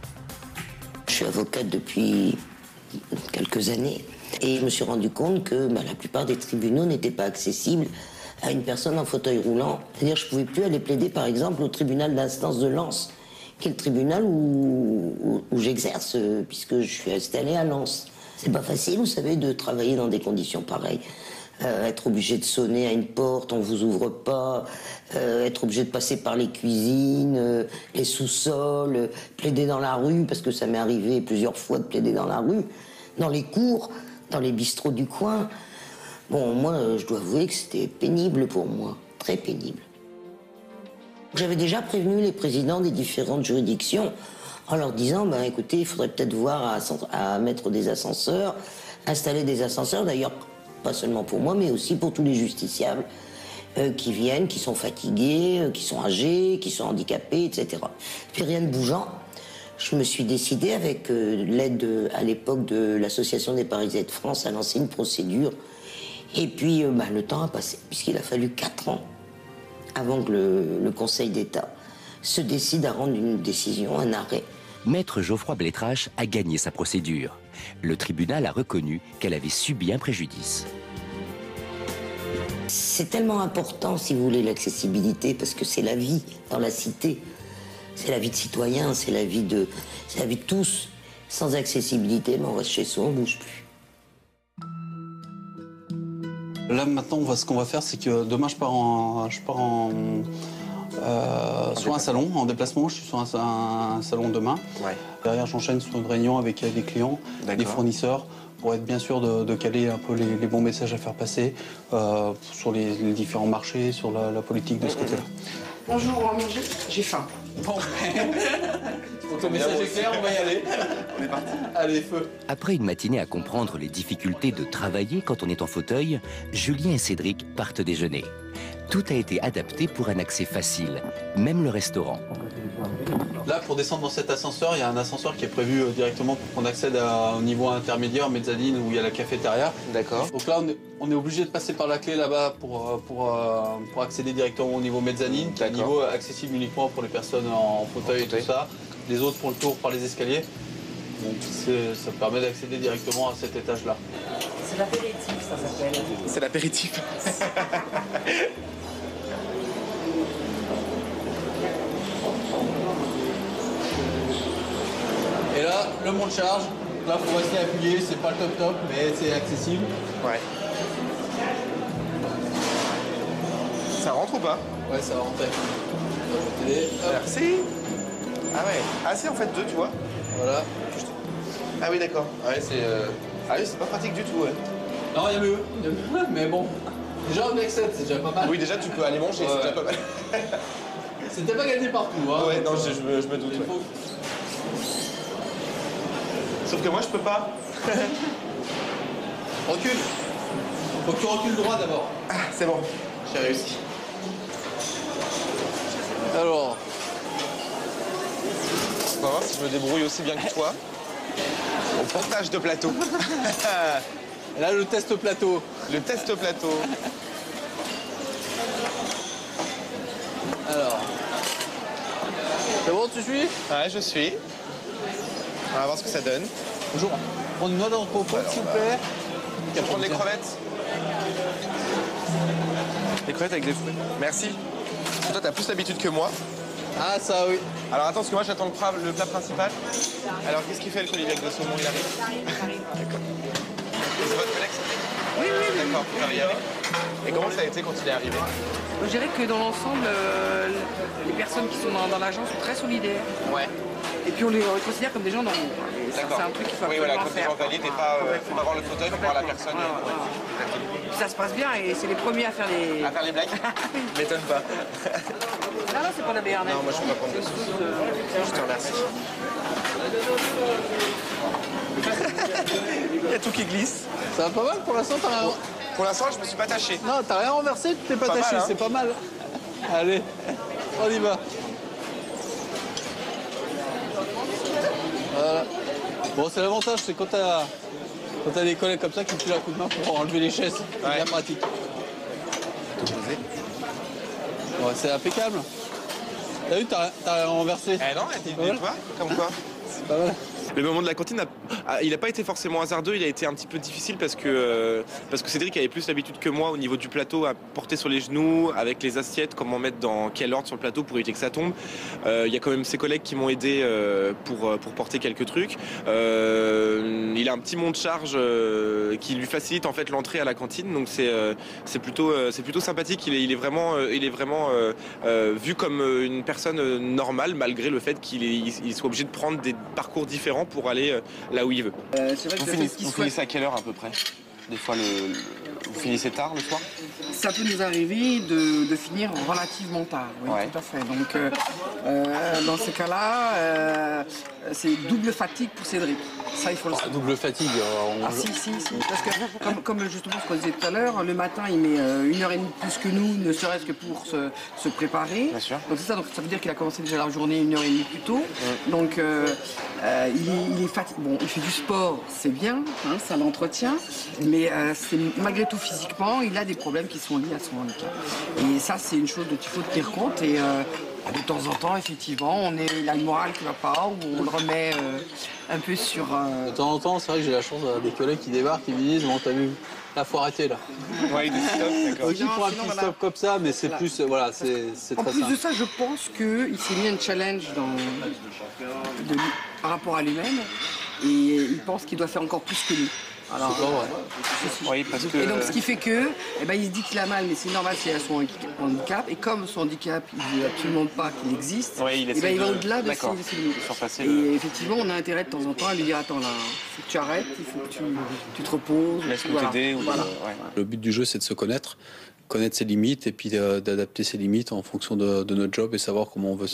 Je suis avocate depuis quelques années et je me suis rendu compte que la plupart des tribunaux n'étaient pas accessibles à une personne en fauteuil roulant. C'est-à-dire que je ne pouvais plus aller plaider par exemple au tribunal d'instance de Lens, qui est le tribunal où j'exerce puisque je suis installée à Lens. C'est pas facile, vous savez, de travailler dans des conditions pareilles. Être obligé de sonner à une porte, on vous ouvre pas, être obligé de passer par les cuisines, les sous-sols, plaider dans la rue, parce que ça m'est arrivé plusieurs fois de plaider dans la rue, dans les cours, dans les bistrots du coin. Bon, moi, je dois avouer que c'était pénible pour moi, très pénible. J'avais déjà prévenu les présidents des différentes juridictions en leur disant, écoutez, il faudrait peut-être voir à mettre des ascenseurs, installer des ascenseurs, d'ailleurs, pas seulement pour moi, mais aussi pour tous les justiciables qui viennent, qui sont fatigués, qui sont âgés, qui sont handicapés, etc. Puis rien ne bougeant, je me suis décidée, avec l'aide à l'époque de l'Association des Paralysés de France, à lancer une procédure. Et puis le temps a passé, puisqu'il a fallu 4 ans avant que le Conseil d'État se décide à rendre une décision, un arrêt. Maître Geoffroy Blétrache a gagné sa procédure. Le tribunal a reconnu qu'elle avait subi un préjudice. C'est tellement important, si vous voulez, l'accessibilité, parce que c'est la vie dans la cité. C'est la vie de citoyens, c'est la vie de tous. Sans accessibilité, on reste chez soi, on ne bouge plus. Là, maintenant, ce qu'on va faire, c'est que demain, je pars sur un salon, en déplacement. Je suis sur un salon demain. Derrière, j'enchaîne sur une réunion avec des clients, des fournisseurs, pour être bien sûr de caler un peu les bons messages à faire passer sur les différents marchés, sur la politique de ce côté-là. Bonjour, on va manger. J'ai faim. Bon, ton message est clair, on va y aller. On est parti. Allez, feu. Après une matinée à comprendre les difficultés de travailler quand on est en fauteuil, Julien et Cédric partent déjeuner. Tout a été adapté pour un accès facile, même le restaurant. Là, pour descendre dans cet ascenseur, il y a un ascenseur qui est prévu directement pour qu'on accède au niveau intermédiaire, mezzanine, où il y a la cafétéria. D'accord. Donc là, on est obligé de passer par la clé là-bas pour accéder directement au niveau mezzanine, qui est un niveau accessible uniquement pour les personnes en fauteuil et tout ça. Les autres font le tour par les escaliers. Donc ça permet d'accéder directement à cet étage-là. C'est l'apéritif, ça s'appelle. C'est l'apéritif. Et là, le monte charge. Là, il faut rester appuyé. C'est pas le top, mais c'est accessible. Ouais. Ça rentre ou pas? Ouais, ça va rentrer. Merci. Ah ouais. Ah c'est en fait 2, tu vois. Voilà. Ah oui, d'accord. Ah ouais, c'est pas pratique du tout, ouais. Non, il y a mieux. Mais bon. Déjà, on accepte, c'est déjà pas mal. Oui, déjà, tu peux aller manger, c'est déjà pas mal. C'était pas gagné partout, hein. Ouais, non, je me doute. Ouais. Sauf que moi, je peux pas. Recule. Faut que tu recules droit d'abord. Ah, c'est bon. J'ai réussi. Alors. On va voir si je me débrouille aussi bien que toi. Au portage de plateau. Et là, le test plateau. Le test plateau. Alors. C'est bon, tu suis? Ouais, je suis. On va voir ce que ça donne. Bonjour. Prends une noix dans le cocotte, s'il vous plaît. Tu vas prendre les crevettes? Les crevettes avec des fruits. Merci. Toi, t'as plus l'habitude que moi. Ah, ça, oui. Alors attends, parce que moi, j'attends le plat principal. Alors, qu'est-ce qu'il fait, le collier avec le saumon? Il arrive? D'accord. C'est votre collègue, ça? Oui, D'accord, pour travailler avec. Et comment ça a été quand il est arrivé? Je dirais que dans l'ensemble, les personnes qui sont dans l'agence sont très solidaires. Ouais. Et puis on les considère comme des gens normaux. C'est un truc qu'il faut absolument faire. Comme des gens valides et pas avoir le fauteuil, mais voir la personne. Ça se passe bien et c'est les premiers à faire les... À faire les blagues? M'étonne pas. Non, c'est pas la béarnaise. Non, moi je peux pas prendre de sous. Je te remercie. Il y a tout qui glisse. Ça va pas mal pour l'instant, t'as rien... Pour l'instant, je me suis pas taché. Non, t'as rien renversé, tu t'es pas taché, mal, hein. C'est pas mal. Allez, on y va. Voilà. Bon, c'est l'avantage, c'est quand t'as des collègues comme ça qui te filent un coup de main pour enlever les chaises. C'est bien pratique. Ouais, c'est impeccable. T'as vu, t'as rien renversé. Eh non, dis-toi, comme quoi. C'est pas mal. Le moment de la cantine, il n'a pas été forcément hasardeux, il a été un petit peu difficile parce que Cédric avait plus l'habitude que moi au niveau du plateau à porter sur les genoux, avec les assiettes, comment mettre dans quel ordre sur le plateau pour éviter que ça tombe. Il y a quand même ses collègues qui m'ont aidé pour porter quelques trucs. Il a un petit mont de charge qui lui facilite en fait l'entrée à la cantine, donc c'est plutôt sympathique. Il est vraiment vu comme une personne normale malgré le fait qu'il soit obligé de prendre des parcours différents pour aller là où il veut. C'est vrai que vous finissez à quelle heure à peu près? Des fois, vous finissez tard le soir? Ça peut nous arriver de finir relativement tard, oui, tout à fait. Donc, dans ces cas-là, c'est double fatigue pour Cédric. Ça, il faut le savoir. Double fatigue. Si. Parce que, comme justement ce qu'on disait tout à l'heure, le matin, il met 1h30 plus que nous, ne serait-ce que pour se préparer. Bien sûr. Donc, c'est ça, donc ça veut dire qu'il a commencé déjà la journée 1h30 plus tôt. Donc, il est fatigué. Bon, il fait du sport, c'est bien, hein, ça l'entretient. Mais malgré tout, physiquement, il a des problèmes qui sont liés à son handicap. Et ça, c'est une chose dont il faut tenir compte. Et de temps en temps, effectivement, il a une morale qui ne va pas, ou on le remet un peu sur... De temps en temps, c'est vrai que j'ai la chance d'avoir des collègues qui débarquent et me disent « Bon, t'as vu, là, faut arrêter, là. » Ouais, des stop, d'accord. Donc, il prend un petit stop comme ça, mais c'est plus... Voilà, c'est En très plus simple. de ça, je pense qu'il s'est mis un challenge par rapport à lui-même. Et il pense qu'il doit faire encore plus que nous. Alors, c'est pas vrai. Oui, parce que... Et donc, ce qui fait que, il se dit qu'il a mal, mais c'est normal, c'est à son handicap. Et comme son handicap, il ne veut absolument pas qu'il existe, il va au-delà de ses limites. Et effectivement, on a intérêt de temps en temps à lui dire, attends, là, il faut que tu arrêtes, il faut que tu te reposes. Laisse-nous t'aider. Voilà. Le but du jeu, c'est de se connaître ses limites et puis d'adapter ses limites en fonction de notre job et savoir comment on veut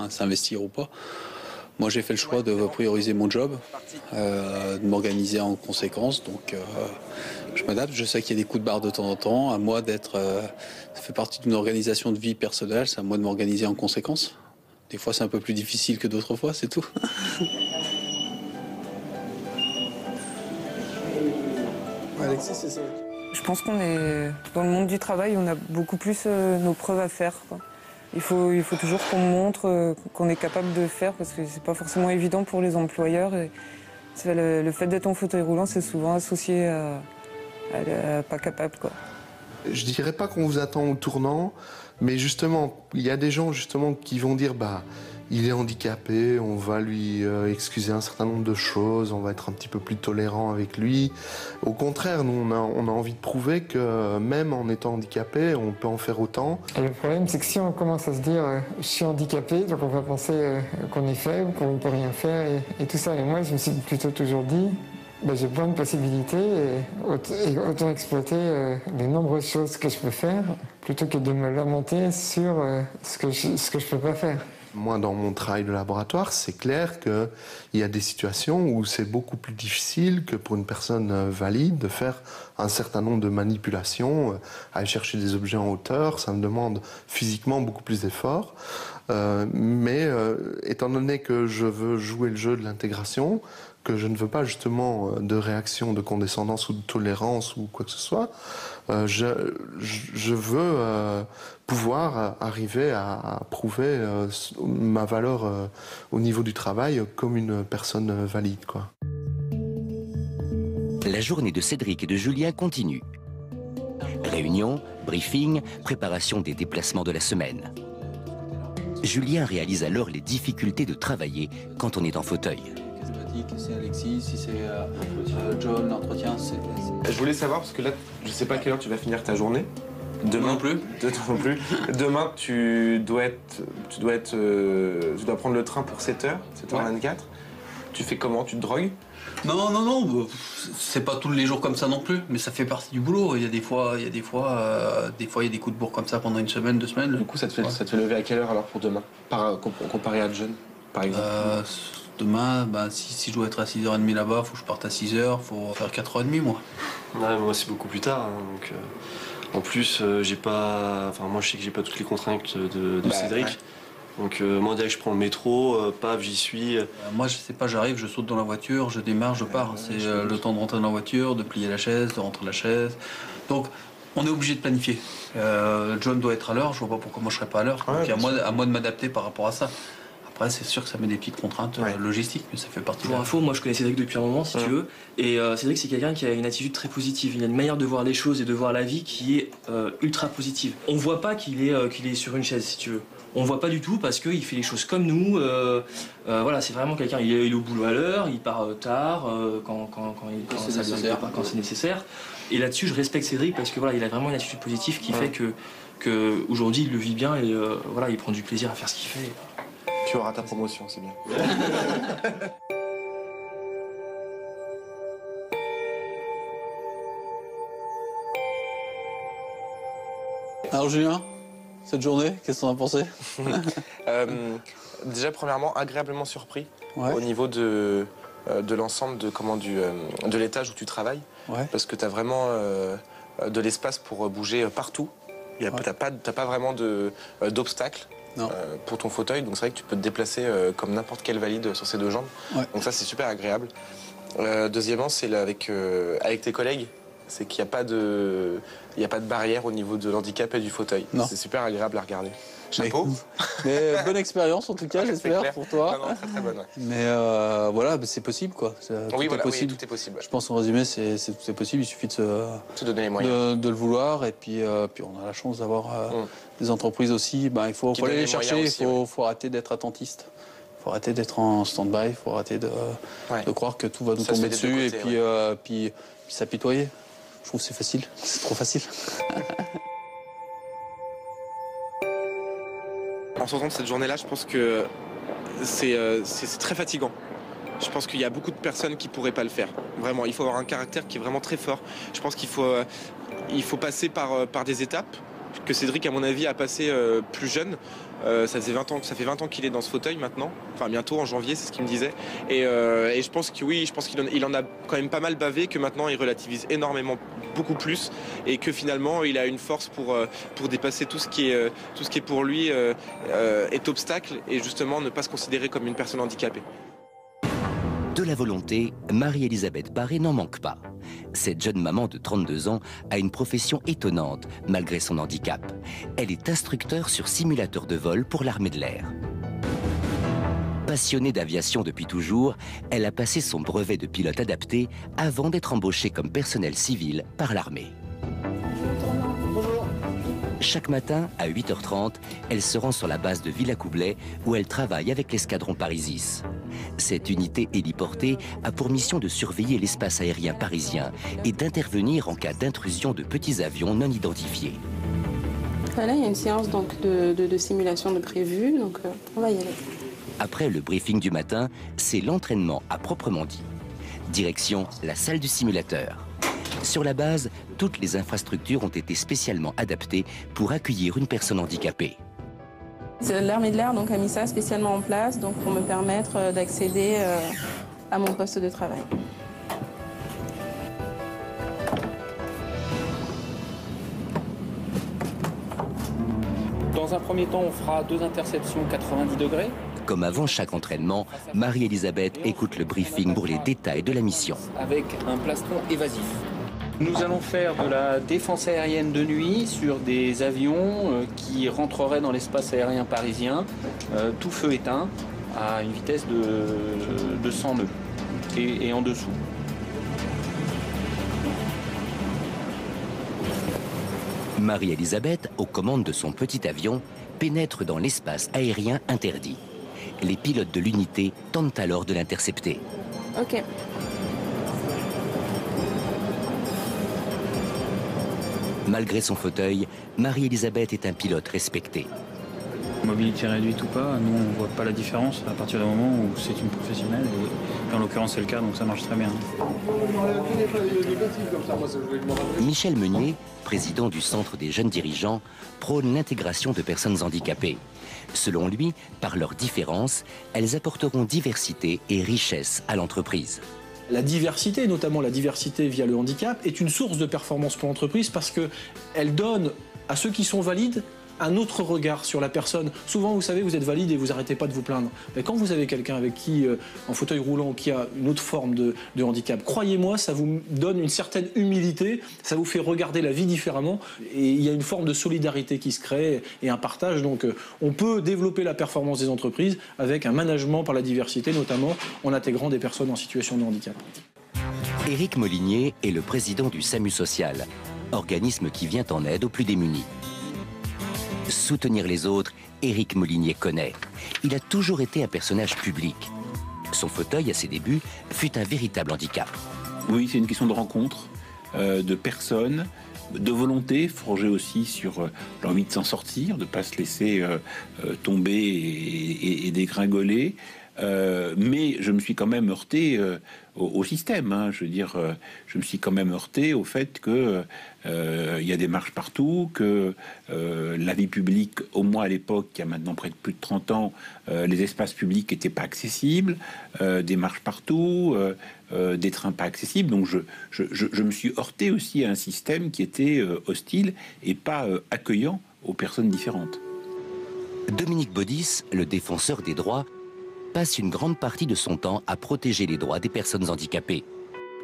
s'investir ou pas. Moi, j'ai fait le choix de prioriser mon job, de m'organiser en conséquence. Donc, je m'adapte. Je sais qu'il y a des coups de barre de temps en temps. À moi d'être... ça fait partie d'une organisation de vie personnelle. C'est à moi de m'organiser en conséquence. Des fois, c'est un peu plus difficile que d'autres fois, c'est tout. Alexis, c'est ça. Je pense qu'on est dans le monde du travail, on a beaucoup plus nos preuves à faire, quoi. Il faut toujours qu'on montre qu'on est capable de faire parce que c'est pas forcément évident pour les employeurs. Et le fait d'être en fauteuil roulant, c'est souvent associé à pas capable, quoi. Je dirais pas qu'on vous attend au tournant, mais justement, il y a des gens justement qui vont dire il est handicapé, on va lui excuser un certain nombre de choses, on va être un petit peu plus tolérant avec lui. Au contraire, nous, on a envie de prouver que même en étant handicapé, on peut en faire autant. Et le problème, c'est que si on commence à se dire je suis handicapé, donc on va penser qu'on est faible, qu'on ne peut rien faire et tout ça. Et moi, je me suis plutôt toujours dit, j'ai plein de possibilités et autant exploiter les nombreuses choses que je peux faire plutôt que de me lamenter sur ce que je peux pas faire. Moi, dans mon travail de laboratoire, c'est clair qu'il y a des situations où c'est beaucoup plus difficile que pour une personne valide de faire un certain nombre de manipulations, aller chercher des objets en hauteur, ça me demande physiquement beaucoup plus d'efforts. Mais étant donné que je veux jouer le jeu de l'intégration, que je ne veux pas justement de réaction de condescendance ou de tolérance ou quoi que ce soit, je veux pouvoir arriver à prouver ma valeur au niveau du travail comme une personne valide, quoi. La journée de Cédric et de Julien continue. Réunion, briefing, préparation des déplacements de la semaine. Julien réalise alors les difficultés de travailler quand on est en fauteuil. informatique, c'est Alexis, si c'est John, l'entretien, c'est... Je voulais savoir, parce que là, je sais pas à quelle heure tu vas finir ta journée. Demain non plus. Demain, tu dois prendre le train pour 7h, 7h24. Tu fais comment? Tu te drogues? Non, c'est pas tous les jours comme ça non plus, mais ça fait partie du boulot. Il y a des fois, il y a des coups de bourre comme ça pendant une semaine, 2 semaines. Du coup, ça te fait lever à quelle heure alors pour demain, comparé à John, par exemple? Demain, si je dois être à 6h30 là-bas, faut que je parte à 6h, faut faire 4h30 moi. Ouais, moi c'est beaucoup plus tard, hein, donc en plus j'ai pas, enfin moi je sais que j'ai pas toutes les contraintes de Cédric. Ouais. Donc moi dès que je prends le métro, paf, j'y suis. Moi je sais pas, j'arrive, je saute dans la voiture, je démarre, je pars. C'est le temps de rentrer dans la voiture, de plier la chaise, de rentrer la chaise. Donc on est obligé de planifier. John doit être à l'heure, je vois pas pourquoi moi je serais pas à l'heure. Ouais, donc à moi de m'adapter par rapport à ça. Après c'est sûr que ça met des petites contraintes logistiques, mais ça fait partie de la... Pour info, moi je connais Cédric depuis un moment si tu veux. Et Cédric c'est quelqu'un qui a une attitude très positive. Il a une manière de voir les choses et de voir la vie qui est ultra positive. On voit pas qu'il est sur une chaise si tu veux. On voit pas du tout parce qu'il fait les choses comme nous. Voilà, c'est vraiment quelqu'un, il est au boulot à l'heure, il part tard quand c'est nécessaire. Et là-dessus, je respecte Cédric parce que voilà, il a vraiment une attitude positive qui fait que aujourd'hui, il le vit bien et voilà, il prend du plaisir à faire ce qu'il fait. Tu auras ta promotion, c'est bien. Alors Julien, cette journée, qu'est-ce que t'en as pensé? Déjà, premièrement, agréablement surpris au niveau de l'ensemble de l'étage où tu travailles. Parce que tu as vraiment de l'espace pour bouger partout. T'as pas vraiment d'obstacles pour ton fauteuil. Donc c'est vrai que tu peux te déplacer comme n'importe quel valide sur ses 2 jambes. Donc ça, c'est super agréable. Deuxièmement, c'est avec tes collègues. C'est qu'il n'y a pas de barrière au niveau de l'handicap et du fauteuil. C'est super agréable à regarder. Chapeau. Mais bonne expérience en tout cas, j'espère pour toi. Non, très très bonne. Mais voilà, c'est possible quoi. Oui, tout est possible. Je pense en résumé, tout est possible. Il suffit de se donner les moyens, de le vouloir. Et puis on a la chance d'avoir des entreprises aussi. Il faut aller les chercher. Il faut arrêter d'être attentiste. Il faut arrêter d'être en stand-by. Il faut arrêter de croire que tout va nous tomber dessus et puis s'apitoyer. Je trouve que c'est facile. C'est trop facile. En sortant de cette journée-là, je pense que c'est très fatigant. Je pense qu'il y a beaucoup de personnes qui ne pourraient pas le faire. Vraiment, il faut avoir un caractère qui est vraiment très fort. Je pense qu'il faut passer par des étapes que Cédric, à mon avis, a passé plus jeune. Ça fait 20 ans qu'il est dans ce fauteuil maintenant. Enfin, bientôt, en janvier, c'est ce qu'il me disait. Et je pense qu'il en a quand même pas mal bavé, que maintenant, il relativise énormément, beaucoup plus. Et que finalement, il a une force pour dépasser tout ce qui est pour lui est obstacle. Et justement, ne pas se considérer comme une personne handicapée. De la volonté, Marie-Elisabeth Barré n'en manque pas. Cette jeune maman de 32 ans a une profession étonnante, malgré son handicap. Elle est instructeur sur simulateur de vol pour l'armée de l'air. Passionnée d'aviation depuis toujours, elle a passé son brevet de pilote adapté avant d'être embauchée comme personnel civil par l'armée. Chaque matin, à 8h30, elle se rend sur la base de Villacoublay où elle travaille avec l'escadron Parisis. Cette unité héliportée a pour mission de surveiller l'espace aérien parisien et d'intervenir en cas d'intrusion de petits avions non identifiés. Là, il y a une séance donc, de simulation de prévue, donc on va y aller. Après le briefing du matin, c'est l'entraînement à proprement dit. Direction la salle du simulateur. Sur la base, toutes les infrastructures ont été spécialement adaptées pour accueillir une personne handicapée. L'armée de l'air a mis ça spécialement en place donc, pour me permettre d'accéder à mon poste de travail. Dans un premier temps, on fera 2 interceptions 90 degrés. Comme avant chaque entraînement, Marie-Elisabeth écoute le briefing pour les détails de la mission. Avec un plastron évasif. Nous allons faire de la défense aérienne de nuit sur des avions qui rentreraient dans l'espace aérien parisien, tout feu éteint, à une vitesse de 100 nœuds et en dessous. Marie-Elisabeth, aux commandes de son petit avion, pénètre dans l'espace aérien interdit. Les pilotes de l'unité tentent alors de l'intercepter. Ok. Malgré son fauteuil, Marie-Elisabeth est un pilote respecté. Mobilité réduite ou pas, nous on ne voit pas la différence à partir du moment où c'est une professionnelle et en l'occurrence c'est le cas donc ça marche très bien. Michel Meunier, président du Centre des jeunes dirigeants, prône l'intégration de personnes handicapées. Selon lui, par leurs différences, elles apporteront diversité et richesse à l'entreprise. La diversité, notamment la diversité via le handicap, est une source de performance pour l'entreprise parce qu'elle donne à ceux qui sont valides un autre regard sur la personne. Souvent, vous savez, vous êtes valide et vous n'arrêtez pas de vous plaindre. Mais quand vous avez quelqu'un avec qui, en fauteuil roulant, qui a une autre forme de handicap, croyez-moi, ça vous donne une certaine humilité, ça vous fait regarder la vie différemment et il y a une forme de solidarité qui se crée et un partage. Donc, on peut développer la performance des entreprises avec un management par la diversité, notamment en intégrant des personnes en situation de handicap. Éric Molinier est le président du SAMU Social, organisme qui vient en aide aux plus démunis. Soutenir les autres, Éric Molinier connaît. Il a toujours été un personnage public. Son fauteuil, à ses débuts, fut un véritable handicap. Oui, c'est une question de rencontre, de personnes, de volonté, forgée aussi sur l'envie de s'en sortir, de ne pas se laisser tomber et dégringoler. Mais je me suis quand même heurté au système. Hein. Je veux dire, je me suis quand même heurté au fait que il y a des marches partout, que la vie publique, au moins à l'époque, il y a maintenant près de plus de 30 ans, les espaces publics n'étaient pas accessibles, des marches partout, des trains pas accessibles. Donc je me suis heurté aussi à un système qui était hostile et pas accueillant aux personnes différentes. Dominique Baudis, le défenseur des droits, passe une grande partie de son temps à protéger les droits des personnes handicapées.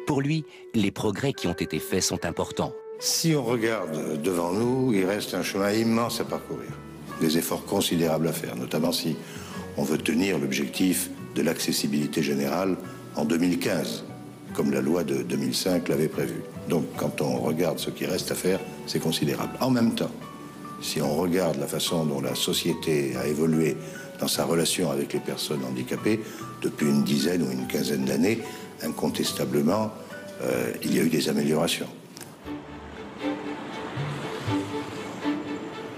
Pour lui, les progrès qui ont été faits sont importants. Si on regarde devant nous, il reste un chemin immense à parcourir. Des efforts considérables à faire, notamment si on veut tenir l'objectif de l'accessibilité générale en 2015, comme la loi de 2005 l'avait prévu. Donc quand on regarde ce qui reste à faire, c'est considérable. En même temps, si on regarde la façon dont la société a évolué dans sa relation avec les personnes handicapées, depuis une dizaine ou une quinzaine d'années, incontestablement, il y a eu des améliorations.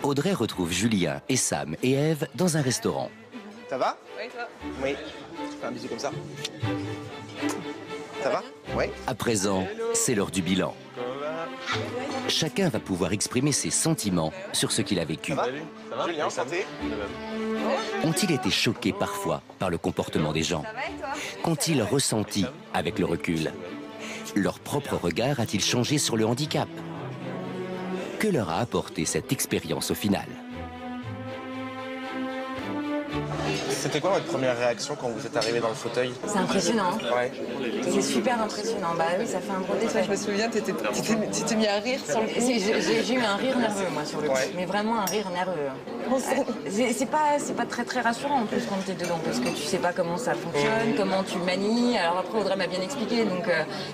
Audrey retrouve Julien et Sam et Ève dans un restaurant. Ça va? Oui, toi? Oui. Je fais un bisou comme ça. Ça va? Oui. À présent, c'est l'heure du bilan. Chacun va pouvoir exprimer ses sentiments sur ce qu'il a vécu. Ça va? Julien, santé? Ont-ils été choqués parfois par le comportement des gens? Qu'ont-ils ressenti avec le recul? Leur propre regard a-t-il changé sur le handicap? Que leur a apporté cette expérience au final? C'était quoi votre première réaction quand vous êtes arrivé dans le fauteuil? C'est impressionnant. Ouais. C'est super impressionnant. Bah oui, ça fait un gros détail. Je me souviens, tu t'es mis à rire sur le coup. J'ai eu un rire nerveux, moi, sur le coup. Ouais. Mais vraiment un rire nerveux. C'est pas très rassurant, en plus, quand t'es dedans, parce que tu sais pas comment ça fonctionne, comment tu manies. Alors après, Audrey m'a bien expliqué, donc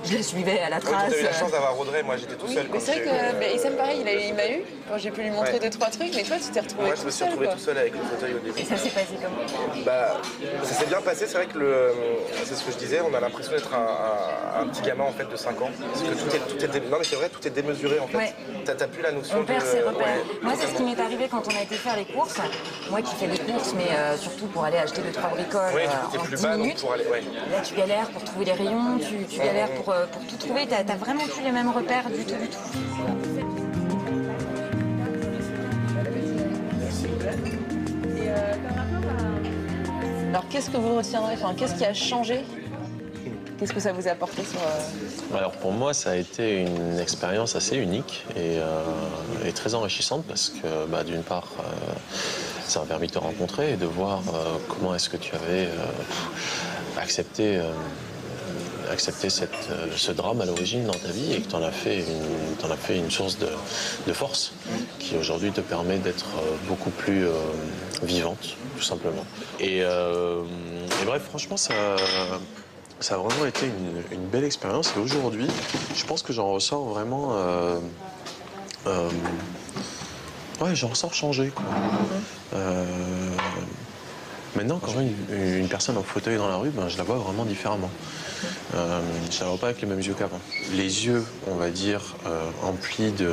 je la suivais à la trace. Tu as eu la chance d'avoir Audrey, moi j'étais tout seul. Mais c'est vrai que Issam, pareil, il m'a eu quand j'ai pu lui montrer 2-3 trucs, mais toi, tu t'es retrouvé Moi, je me suis retrouvé tout seul avec le fauteuil au début. Et ça s'est passé comment? Bah, ça s'est bien passé, c'est vrai que c'est ce que je disais, on a l'impression d'être un petit gamin en fait de 5 ans. Parce que non mais c'est vrai, tout est démesuré en fait. Ouais. T'as plus la notion on perd de... ses repères. Ouais. Moi, c'est ce qui m'est arrivé quand on a été faire les courses. Moi qui fais les courses, mais surtout pour aller acheter 2-3 bricoles Ouais, en plus 10 bas, minutes. donc pour aller, ouais. Là, tu galères pour trouver les rayons, tu galères pour tout trouver. T'as vraiment plus les mêmes repères du tout. Alors, qu'est-ce que vous retiendrez? Enfin, qu'est-ce qui a changé? Qu'est-ce que ça vous a apporté sur... Alors pour moi, ça a été une expérience assez unique et très enrichissante parce que d'une part, ça m'a permis de te rencontrer et de voir comment est-ce que tu avais accepté ce drame à l'origine dans ta vie et que tu en as fait une source de force qui aujourd'hui te permet d'être beaucoup plus vivante, tout simplement. Et bref, franchement, ça a vraiment été une belle expérience et aujourd'hui, je pense que j'en ressors vraiment... j'en ressors changé, quoi. Maintenant, quand je vois une personne en fauteuil dans la rue, ben, je la vois vraiment différemment. Je la vois pas avec les mêmes yeux qu'avant. Les yeux, on va dire, emplis de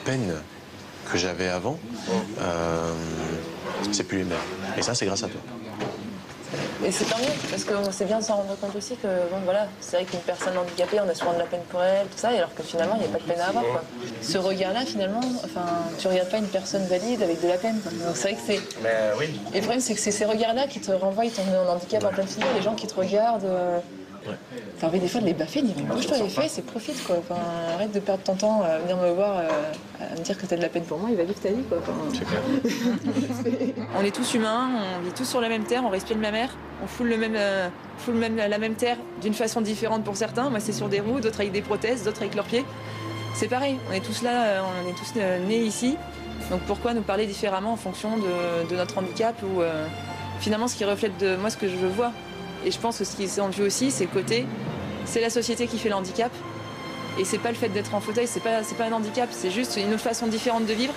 peine que j'avais avant, c'est plus les mêmes. Et ça, c'est grâce à toi. Et c'est tant mieux, parce que c'est bien de s'en rendre compte aussi que, bon voilà, c'est vrai qu'une personne handicapée, on a souvent de la peine pour elle, tout ça, alors que finalement, il n'y a pas de peine à avoir, quoi. Ce regard-là, finalement, enfin, tu regardes pas une personne valide avec de la peine, quoi. Donc c'est vrai que c'est... Mais oui. Et le problème, c'est que c'est ces regards-là qui te renvoient ton handicap en pleine figure, les gens qui te regardent... T'as envie des fois de les baffer, de dire bouge-toi les fesses et profite, quoi. Enfin, arrête de perdre ton temps à venir me voir, à me dire que t'as de la peine pour moi, il va vivre ta vie, quoi. Enfin... C'est clair. On est tous humains, on vit tous sur la même terre, on respire le même air, on foule la même terre d'une façon différente pour certains. Moi, c'est sur des roues, d'autres avec des prothèses, d'autres avec leurs pieds. C'est pareil, on est tous là, on est tous nés ici. Donc pourquoi nous parler différemment en fonction de notre handicap ou finalement ce qui reflète de moi ce que je vois. Et je pense que ce qui s'est entendu aussi, c'est le côté, c'est la société qui fait le handicap. Et c'est pas le fait d'être en fauteuil, c'est pas un handicap, c'est juste une autre façon différente de vivre.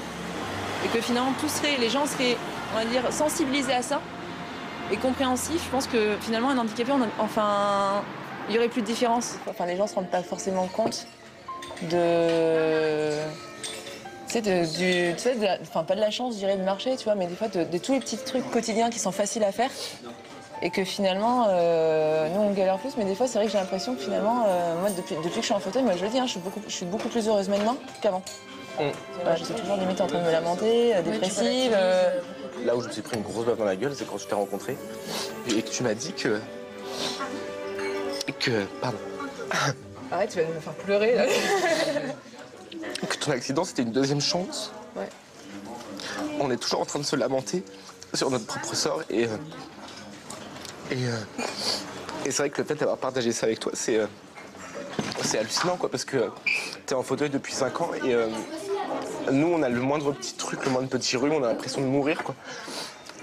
Et que finalement, les gens seraient, on va dire, sensibilisés à ça et compréhensifs. Je pense que finalement, un handicapé, il y aurait plus de différence. Enfin, les gens se rendent pas forcément compte pas de la chance, je dirais, de marcher, tu vois, mais des fois de tous les petits trucs quotidiens qui sont faciles à faire. Et que finalement, nous on galère plus, mais des fois c'est vrai que j'ai l'impression que finalement, moi depuis que je suis en fauteuil, moi je le dis, hein, je suis beaucoup plus heureuse maintenant qu'avant. Je suis toujours limite en train de me lamenter, dépressive. Là où je me suis pris une grosse baffe dans la gueule, c'est quand je t'ai rencontré et que tu m'as dit que... Pardon. Arrête, tu vas me faire pleurer là. Que ton accident c'était une deuxième chance. Ouais. On est toujours en train de se lamenter sur notre propre sort et c'est vrai que le fait d'avoir partagé ça avec toi, c'est hallucinant, quoi, parce que t'es en fauteuil depuis 5 ans et nous, on a le moindre petit truc, le moindre petit rhume, on a l'impression de mourir, quoi.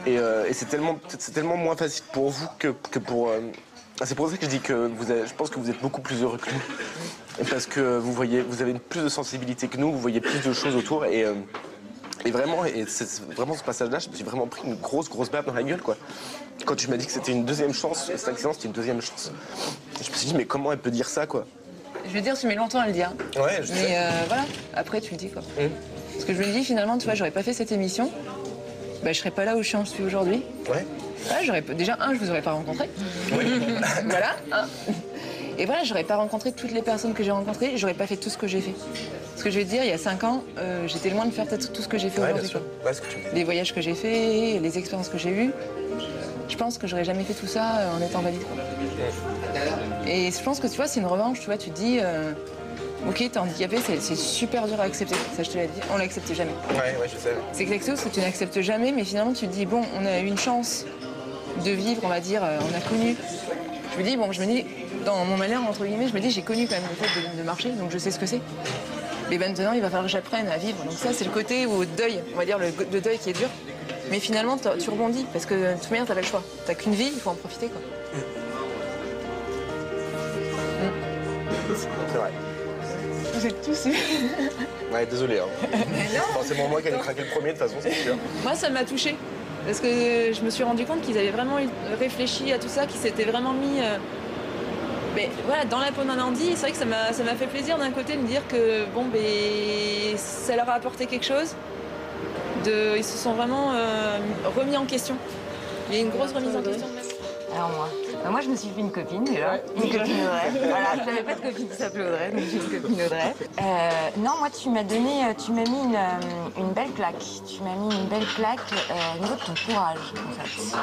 Et c'est tellement moins facile pour vous que pour... C'est pour ça que je dis que je pense que vous êtes beaucoup plus heureux que nous. Parce que vous avez plus de sensibilité que nous, vous voyez plus de choses autour et vraiment ce passage-là, je me suis vraiment pris une grosse baffe dans la gueule, quoi. Quand tu m'as dit que c'était une deuxième chance, cet accident c'était une deuxième chance. Je me suis dit mais comment elle peut dire ça, quoi. Je veux dire, tu mets longtemps à le dire. Ouais, je sais. Mais voilà, après tu le dis, quoi. Parce que je me dis finalement, tu vois, j'aurais pas fait cette émission, je serais pas là où je suis aujourd'hui. Ouais. Déjà, je vous aurais pas rencontré. Oui. Voilà. Et voilà, j'aurais pas rencontré toutes les personnes que j'ai rencontrées, j'aurais pas fait tout ce que j'ai fait. Ce que je vais te dire, il y a 5 ans, j'étais loin de faire tout ce que j'ai fait aujourd'hui. Ouais, ce que tu me dis. Les voyages que j'ai faits, les expériences que j'ai eues, je pense que j'aurais jamais fait tout ça en étant valide. Et je pense que tu vois, c'est une revanche, tu vois, tu te dis, ok, t'es handicapé, c'est super dur à accepter, ça je te l'ai dit, on l'accepte jamais. Ouais, je sais. C'est quelque chose que tu n'acceptes jamais, mais finalement tu te dis, bon, on a eu une chance de vivre, on va dire, on a connu. Je me dis, dans mon malheur, entre guillemets, je me dis, j'ai connu quand même le fait de marcher, donc je sais ce que c'est. Mais maintenant, il va falloir que j'apprenne à vivre. Donc ça, c'est le côté au deuil, on va dire le deuil qui est dur. Mais finalement, tu rebondis, parce que de toute manière, t'as pas le choix. T'as qu'une vie, il faut en profiter, quoi. C'est vrai. Vous êtes tous... Ouais, désolé. Hein. Enfin, c'est moi qui allais craquer le premier, de toute façon, c'est sûr. Moi, ça m'a touchée. Parce que je me suis rendu compte qu'ils avaient vraiment réfléchi à tout ça, qu'ils s'étaient vraiment mis... Mais voilà, dans la peau d'un handi, c'est vrai que ça m'a fait plaisir d'un côté de me dire que bon, ça leur a apporté quelque chose. Ils se sont vraiment remis en question. Il y a une grosse remise en question. Alors moi je me suis fait une copine déjà, une copine Audrey. Voilà, je n'avais pas de copine qui s'appelait Audrey, donc j'ai une copine Audrey. Non, moi tu m'as mis une belle claque. Tu m'as mis une belle claque au niveau de ton courage, en fait.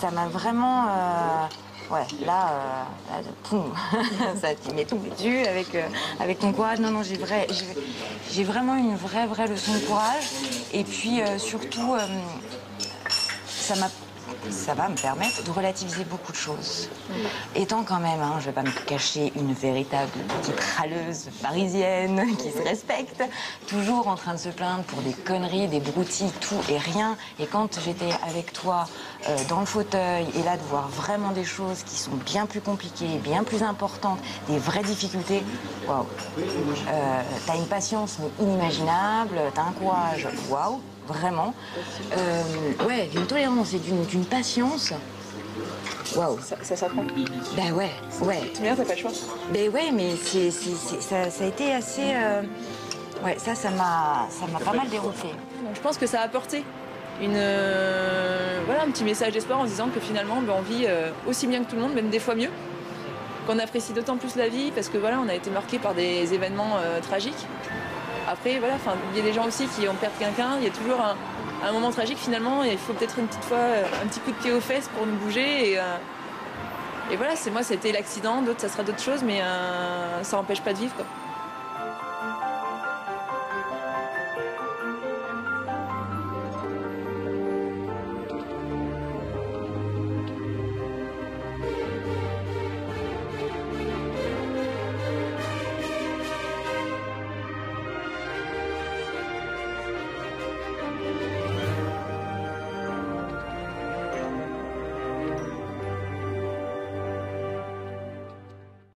Ça m'a vraiment... Ouais, là, poum, ça m'est tombé dessus avec ton courage. Non, j'ai vraiment une vraie leçon de courage. Et puis surtout, ça va me permettre de relativiser beaucoup de choses. Étant quand même, je vais pas me cacher, une véritable petite râleuse parisienne qui se respecte, toujours en train de se plaindre pour des conneries, des broutilles, tout et rien. Et quand j'étais avec toi dans le fauteuil, et là de voir vraiment des choses qui sont bien plus compliquées, bien plus importantes, des vraies difficultés, waouh. T'as une patience mais inimaginable, t'as un courage, waouh. vraiment. Ouais, d'une tolérance et d'une patience. Waouh. Ça s'apprend. Ben ouais. Tu viens, t'as pas le choix. Ben ouais, mais ça a été assez. Ouais, ça m'a pas mal dérouté. Donc je pense que ça a apporté un petit message d'espoir en se disant que finalement on vit aussi bien que tout le monde, même des fois mieux. Qu'on apprécie d'autant plus la vie parce que voilà, on a été marqué par des événements tragiques. Après, voilà, il y a des gens aussi qui ont perdu quelqu'un, il y a toujours un moment tragique finalement, et il faut peut-être une petite fois un petit coup de pied aux fesses pour nous bouger. Et voilà, moi, c'était l'accident, d'autres, ça sera d'autres choses, mais ça n'empêche pas de vivre, quoi.